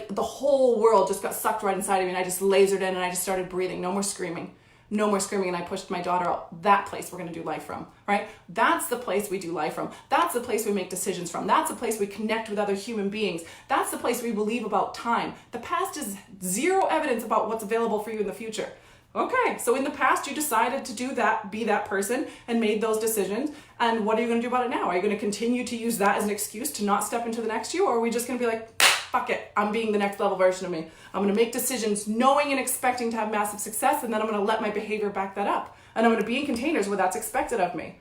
the whole world just got sucked right inside of me. And I just lasered in and I just started breathing. No more screaming. No more screaming, and I pushed my daughter out. That place we're going to do life from, right? That's the place we do life from. That's the place we make decisions from. That's the place we connect with other human beings. That's the place we believe about time. The past is zero evidence about what's available for you in the future. Okay, so in the past you decided to do that, be that person, and made those decisions. And what are you going to do about it now? Are you going to continue to use that as an excuse to not step into the next you, or are we just going to be like, fuck it, I'm being the next level version of me. I'm going to make decisions knowing and expecting to have massive success, and then I'm going to let my behavior back that up. And I'm going to be in containers where that's expected of me.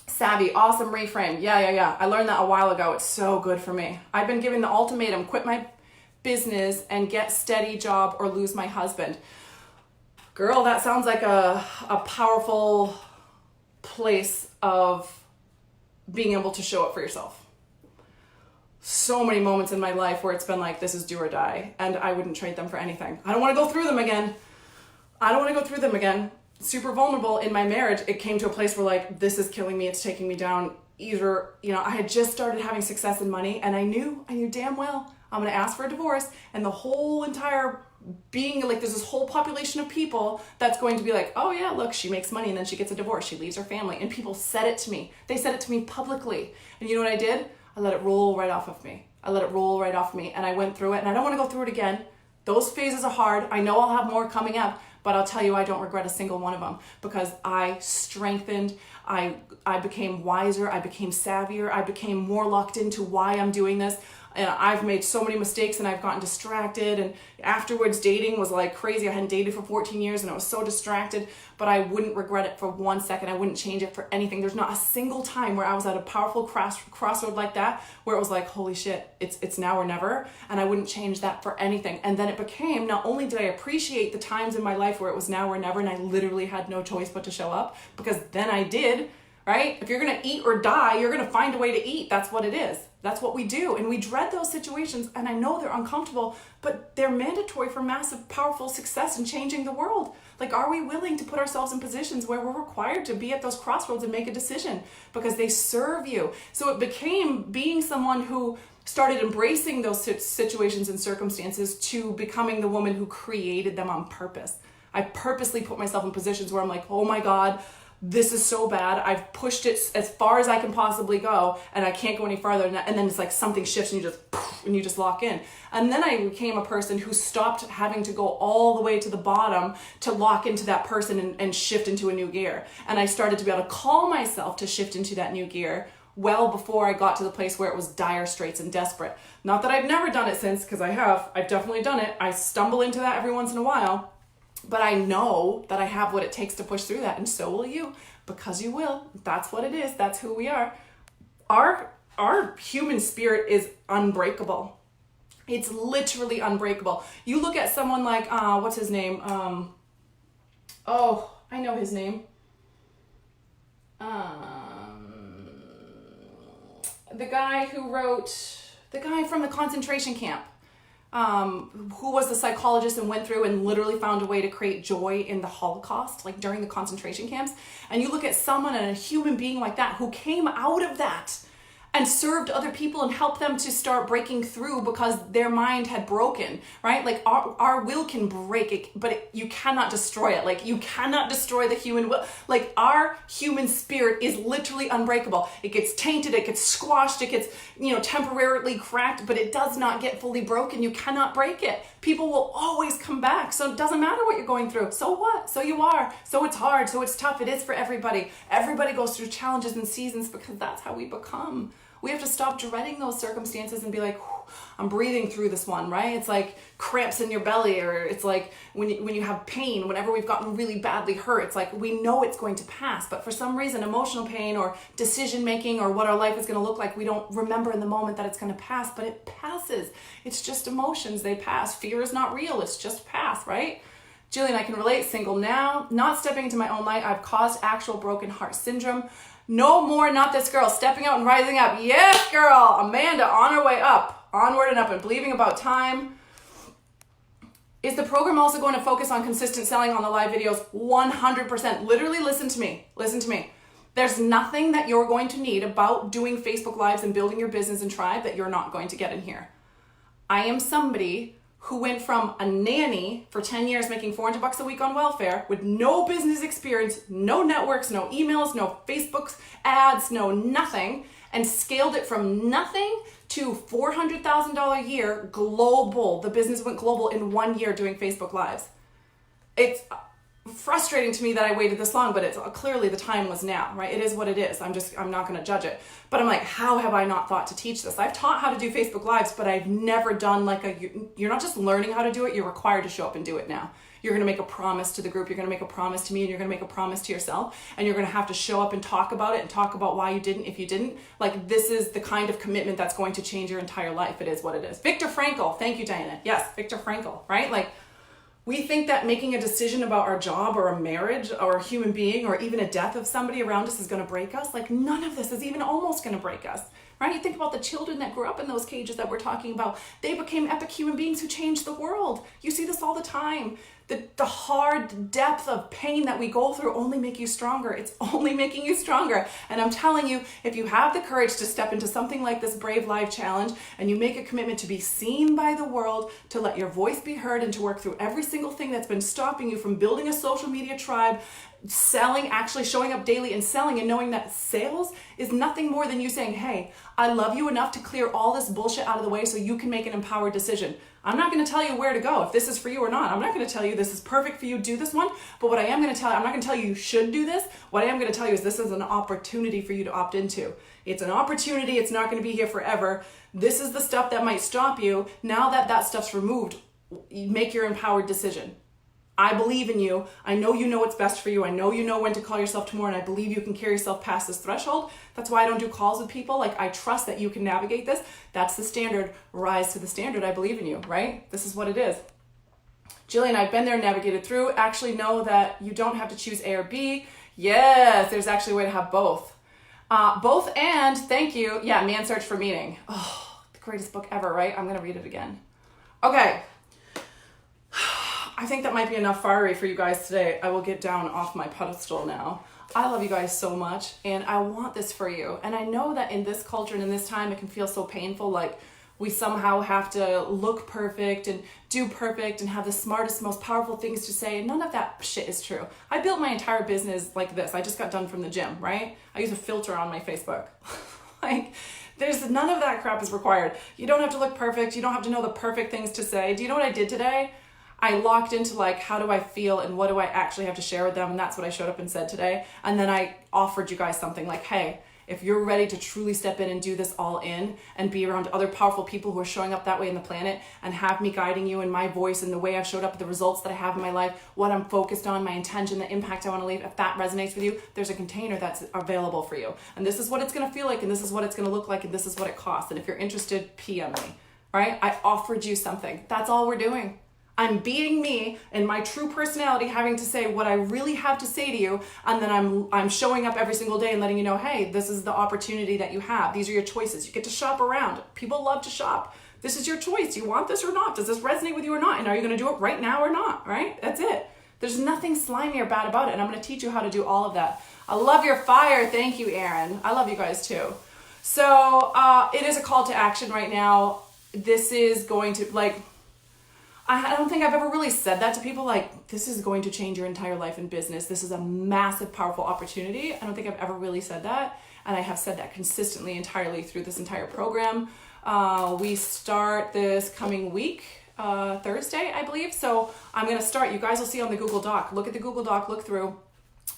Savvy, awesome reframe. Yeah. I learned that a while ago. It's so good for me. I've been given the ultimatum, quit my business and get steady job or lose my husband. Girl, that sounds like a powerful place of being able to show up for yourself. So many moments in my life where it's been like, this is do or die, and I wouldn't trade them for anything. I don't want to go through them again. Super vulnerable in my marriage. It came to a place where like, this is killing me. It's taking me down. Either, I had just started having success in money, and I knew damn well I'm going to ask for a divorce, and the whole entire being like, there's this whole population of people that's going to be like, oh yeah, look, she makes money and then she gets a divorce. She leaves her family. And people said it to me. They said it to me publicly. And you know what I did? I let it roll right off of me. And I went through it, and I don't want to go through it again. Those phases are hard. I know I'll have more coming up, but I'll tell you, I don't regret a single one of them because I strengthened, I became wiser, I became savvier, I became more locked into why I'm doing this. And I've made so many mistakes and I've gotten distracted, and afterwards dating was like crazy. I hadn't dated for 14 years and I was so distracted, but I wouldn't regret it for 1 second. I wouldn't change it for anything. There's not a single time where I was at a powerful crossroad like that where it was like, holy shit, it's now or never. And I wouldn't change that for anything. And then it became, not only did I appreciate the times in my life where it was now or never, and I literally had no choice but to show up, because then I did, right? If you're going to eat or die, you're going to find a way to eat. That's what it is. That's what we do. And we dread those situations. And I know they're uncomfortable, but they're mandatory for massive, powerful success and changing the world. Like, are we willing to put ourselves in positions where we're required to be at those crossroads and make a decision because they serve you? So it became being someone who started embracing those situations and circumstances to becoming the woman who created them on purpose. I purposely put myself in positions where I'm like, oh my God, this is so bad. I've pushed it as far as I can possibly go, and I can't go any farther. And then it's like something shifts and you just lock in. And then I became a person who stopped having to go all the way to the bottom to lock into that person and shift into a new gear. And I started to be able to call myself to shift into that new gear well before I got to the place where it was dire straits and desperate. Not that I've never done it since, because I've definitely done it. I stumble into that every once in a while. But I know that I have what it takes to push through that, and so will you, because you will. That's what it is. That's who we are. Our human spirit is unbreakable. It's literally unbreakable. You look at someone like, what's his name? I know his name. The guy from the concentration camp. Who was the psychologist and went through and literally found a way to create joy in the Holocaust, like during the concentration camps. And you look at someone and a human being like that who came out of that and served other people and helped them to start breaking through because their mind had broken, right? Like our will can break it, but you cannot destroy it. Like you cannot destroy the human will. Like our human spirit is literally unbreakable. It gets tainted, it gets squashed, it gets, temporarily cracked, but it does not get fully broken. You cannot break it. People will always come back. So it doesn't matter what you're going through. So what? So you are. So it's hard. So it's tough. It is for everybody. Everybody goes through challenges and seasons because that's how we become. We have to stop dreading those circumstances and be like, I'm breathing through this one, right? It's like cramps in your belly, or it's like when you have pain, whenever we've gotten really badly hurt, it's like we know it's going to pass. But for some reason, emotional pain or decision making or what our life is going to look like, we don't remember in the moment that it's going to pass, but it passes. It's just emotions. They pass. Fear is not real. It's just path, right? Jillian, I can relate. Single now, not stepping into my own light. I've caused actual broken heart syndrome. No more not this girl, stepping out and rising up. Yes, girl. Amanda on her way up, onward and up and believing about time. Is the program also going to focus on consistent selling on the live videos? 100%. Literally, listen to me. Listen to me. There's nothing that you're going to need about doing Facebook Lives and building your business and tribe that you're not going to get in here. I am somebody who went from a nanny for 10 years making $400 a week on welfare with no business experience, no networks, no emails, no Facebook ads, no nothing, and scaled it from nothing to $400,000 a year global. The business went global in 1 year doing Facebook Lives. It's frustrating to me that I waited this long, but it's clearly the time was now, right? It is what it is. I'm not going to judge it. But I'm like, how have I not thought to teach this? I've taught how to do Facebook Lives, but I've never done you're not just learning how to do it, you're required to show up and do it now. You're going to make a promise to the group, you're going to make a promise to me, and you're going to make a promise to yourself, and you're going to have to show up and talk about it and talk about why you didn't if you didn't. Like, this is the kind of commitment that's going to change your entire life. It is what it is. Viktor Frankl. Thank you, Diana. Yes, Viktor Frankl, right? Like, we think that making a decision about our job or a marriage or a human being or even a death of somebody around us is going to break us. Like, none of this is even almost going to break us, right? You think about the children that grew up in those cages that we're talking about. They became epic human beings who changed the world. You see this all the time. The hard depth of pain that we go through only make you stronger. It's only making you stronger. And I'm telling you, if you have the courage to step into something like this Brave Live Challenge and you make a commitment to be seen by the world, to let your voice be heard, and to work through every single thing that's been stopping you from building a social media tribe, selling, actually showing up daily and selling, and knowing that sales is nothing more than you saying, hey, I love you enough to clear all this bullshit out of the way so you can make an empowered decision. I'm not going to tell you where to go, if this is for you or not. I'm not going to tell you this is perfect for you, do this one. But what I am going to tell you, I'm not going to tell you you should do this. What I am going to tell you is this is an opportunity for you to opt into. It's an opportunity. It's not going to be here forever. This is the stuff that might stop you. Now that that stuff's removed, make your empowered decision. I believe in you. I know you know what's best for you. I know you know when to call yourself tomorrow, and I believe you can carry yourself past this threshold. That's why I don't do calls with people. Like, I trust that you can navigate this. That's the standard. Rise to the standard. I believe in you, right? This is what it is. Jillian, I've been there, navigated through. Actually know that you don't have to choose A or B. Yes, there's actually a way to have both. Both and, thank you. Yeah, Man Search for Meaning. Oh, the greatest book ever, right? I'm going to read it again. Okay. I think that might be enough fiery for you guys today. I will get down off my pedestal now. I love you guys so much, and I want this for you. And I know that in this culture and in this time, it can feel so painful, like we somehow have to look perfect and do perfect and have the smartest, most powerful things to say. And none of that shit is true. I built my entire business like this. I just got done from the gym, right? I use a filter on my Facebook. Like, there's none of that crap is required. You don't have to look perfect. You don't have to know the perfect things to say. Do you know what I did today? I locked into like, how do I feel and what do I actually have to share with them? And that's what I showed up and said today. And then I offered you guys something like, hey, if you're ready to truly step in and do this all in and be around other powerful people who are showing up that way in the planet and have me guiding you in my voice and the way I've showed up, the results that I have in my life, what I'm focused on, my intention, the impact I want to leave, if that resonates with you, there's a container that's available for you. And this is what it's going to feel like, and this is what it's going to look like, and this is what it costs. And if you're interested, PM me, right? I offered you something. That's all we're doing. I'm being me and my true personality, having to say what I really have to say to you, and then I'm showing up every single day and letting you know, hey, this is the opportunity that you have. These are your choices. You get to shop around. People love to shop. This is your choice. Do you want this or not? Does this resonate with you or not? And are you going to do it right now or not, right? That's it. There's nothing slimy or bad about it, and I'm going to teach you how to do all of that. I love your fire. Thank you, Aaron. I love you guys too. So it is a call to action right now. This is going to, like, I don't think I've ever really said that to people, like, this is going to change your entire life in business. This is a massive, powerful opportunity. I don't think I've ever really said that. And I have said that consistently, entirely through this entire program. We start this coming week, Thursday, I believe. So I'm going to start. You guys will see on the Google Doc. Look at the Google Doc, look through.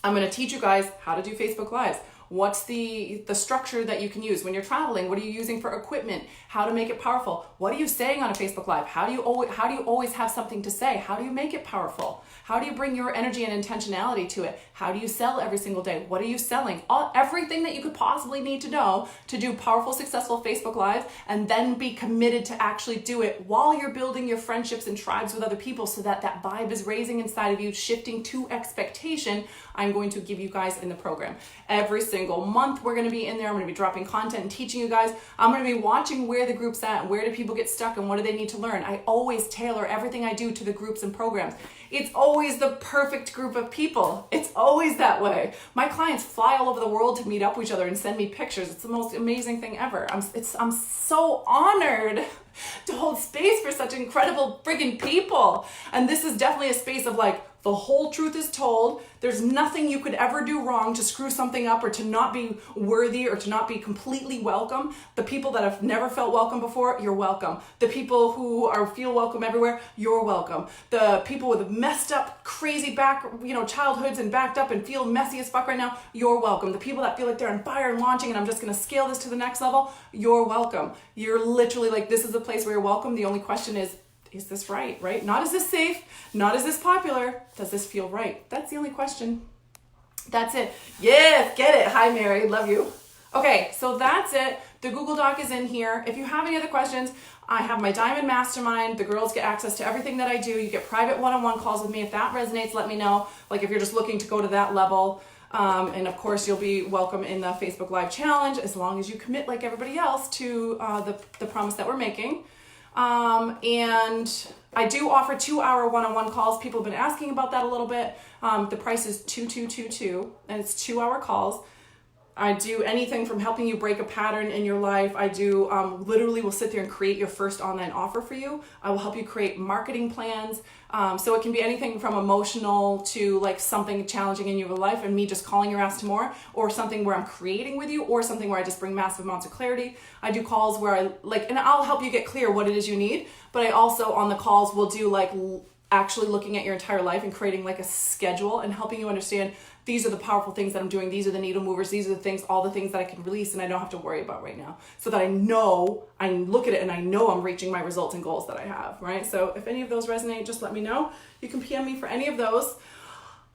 I'm going to teach you guys how to do Facebook Lives. What's the structure that you can use when you're traveling? What are you using for equipment? How to make it powerful? What are you saying on a Facebook Live? How do you always have something to say? How do you make it powerful? How do you bring your energy and intentionality to it? How do you sell every single day? What are you selling? Everything that you could possibly need to know to do powerful, successful Facebook Lives, and then be committed to actually do it while you're building your friendships and tribes with other people, so that that vibe is raising inside of you, shifting to expectation. I'm going to give you guys in the program every single single month we're going to be in there. I'm going to be dropping content and teaching you guys. I'm going to be watching where the group's at, where do people get stuck and what do they need to learn. I always tailor everything I do to the groups and programs. It's always the perfect group of people. It's always that way. My clients fly all over the world to meet up with each other and send me pictures. It's the most amazing thing ever. I'm so honored to hold space for such incredible friggin' people. And this is definitely a space of like, the whole truth is told. There's nothing you could ever do wrong to screw something up or to not be worthy or to not be completely welcome. The people that have never felt welcome before, you're welcome. The people who feel welcome everywhere, you're welcome. The people with messed up, crazy childhoods and backed up and feel messy as fuck right now, you're welcome. The people that feel like they're on fire and launching and I'm just gonna scale this to the next level, you're welcome. You're literally like, this is a place where you're welcome. The only question is this right? Not is this safe? Not is this popular? Does this feel right? That's the only question. That's it. Yes, get it. Hi, Mary. Love you. Okay, so that's it. The Google Doc is in here. If you have any other questions, I have my Diamond Mastermind. The girls get access to everything that I do. You get private one-on-one calls with me. If that resonates, let me know. Like if you're just looking to go to that level. And of course, you'll be welcome in the Facebook Live Challenge as long as you commit like everybody else to the promise that we're making. And I do offer 2-hour one-on-one calls. People have been asking about that a little bit. The price is $2222 and it's 2-hour calls. I do anything from helping you break a pattern in your life. I do literally will sit there and create your first online offer for you. I will help you create marketing plans. So it can be anything from emotional to like something challenging in your life and me just calling your ass to more, or something where I'm creating with you, or something where I just bring massive amounts of clarity. I do calls where and I'll help you get clear what it is you need. But I also on the calls will do like actually looking at your entire life and creating like a schedule and helping you understand these are the powerful things that I'm doing. These are the needle movers. These are the things, all the things that I can release and I don't have to worry about right now. So that I know, I look at it and I know I'm reaching my results and goals that I have, right? So if any of those resonate, just let me know. You can PM me for any of those.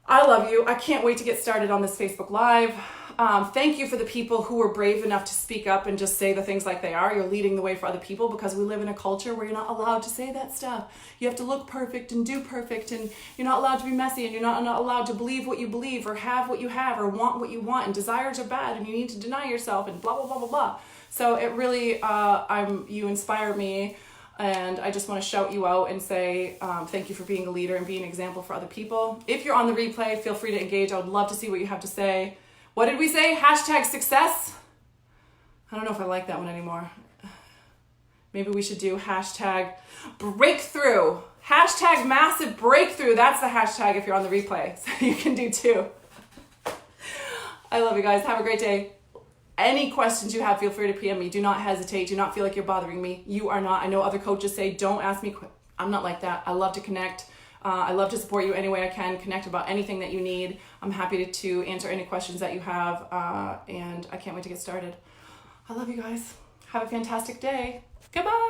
I love you. I can't wait to get started on this Facebook Live. Thank you for the people who were brave enough to speak up and just say the things like they are. You're leading the way for other people because we live in a culture where you're not allowed to say that stuff. You have to look perfect and do perfect, and you're not allowed to be messy, and you're not allowed to believe what you believe or have what you have or want what you want, and desires are bad and you need to deny yourself and blah, blah, blah, blah, blah. So it really, you inspire me. And I just want to shout you out and say thank you for being a leader and being an example for other people. If you're on the replay, feel free to engage. I would love to see what you have to say. What did we say? Hashtag success? I don't know if I like that one anymore. Maybe we should do hashtag breakthrough. Hashtag massive breakthrough. That's the hashtag if you're on the replay. So you can do too. I love you guys. Have a great day. Any questions you have, feel free to PM me. Do not hesitate. Do not feel like you're bothering me. You are not. I know other coaches say, don't ask me. I'm not like that. I love to connect. I love to support you any way I can. Connect about anything that you need. I'm happy to answer any questions that you have. And I can't wait to get started. I love you guys. Have a fantastic day. Goodbye.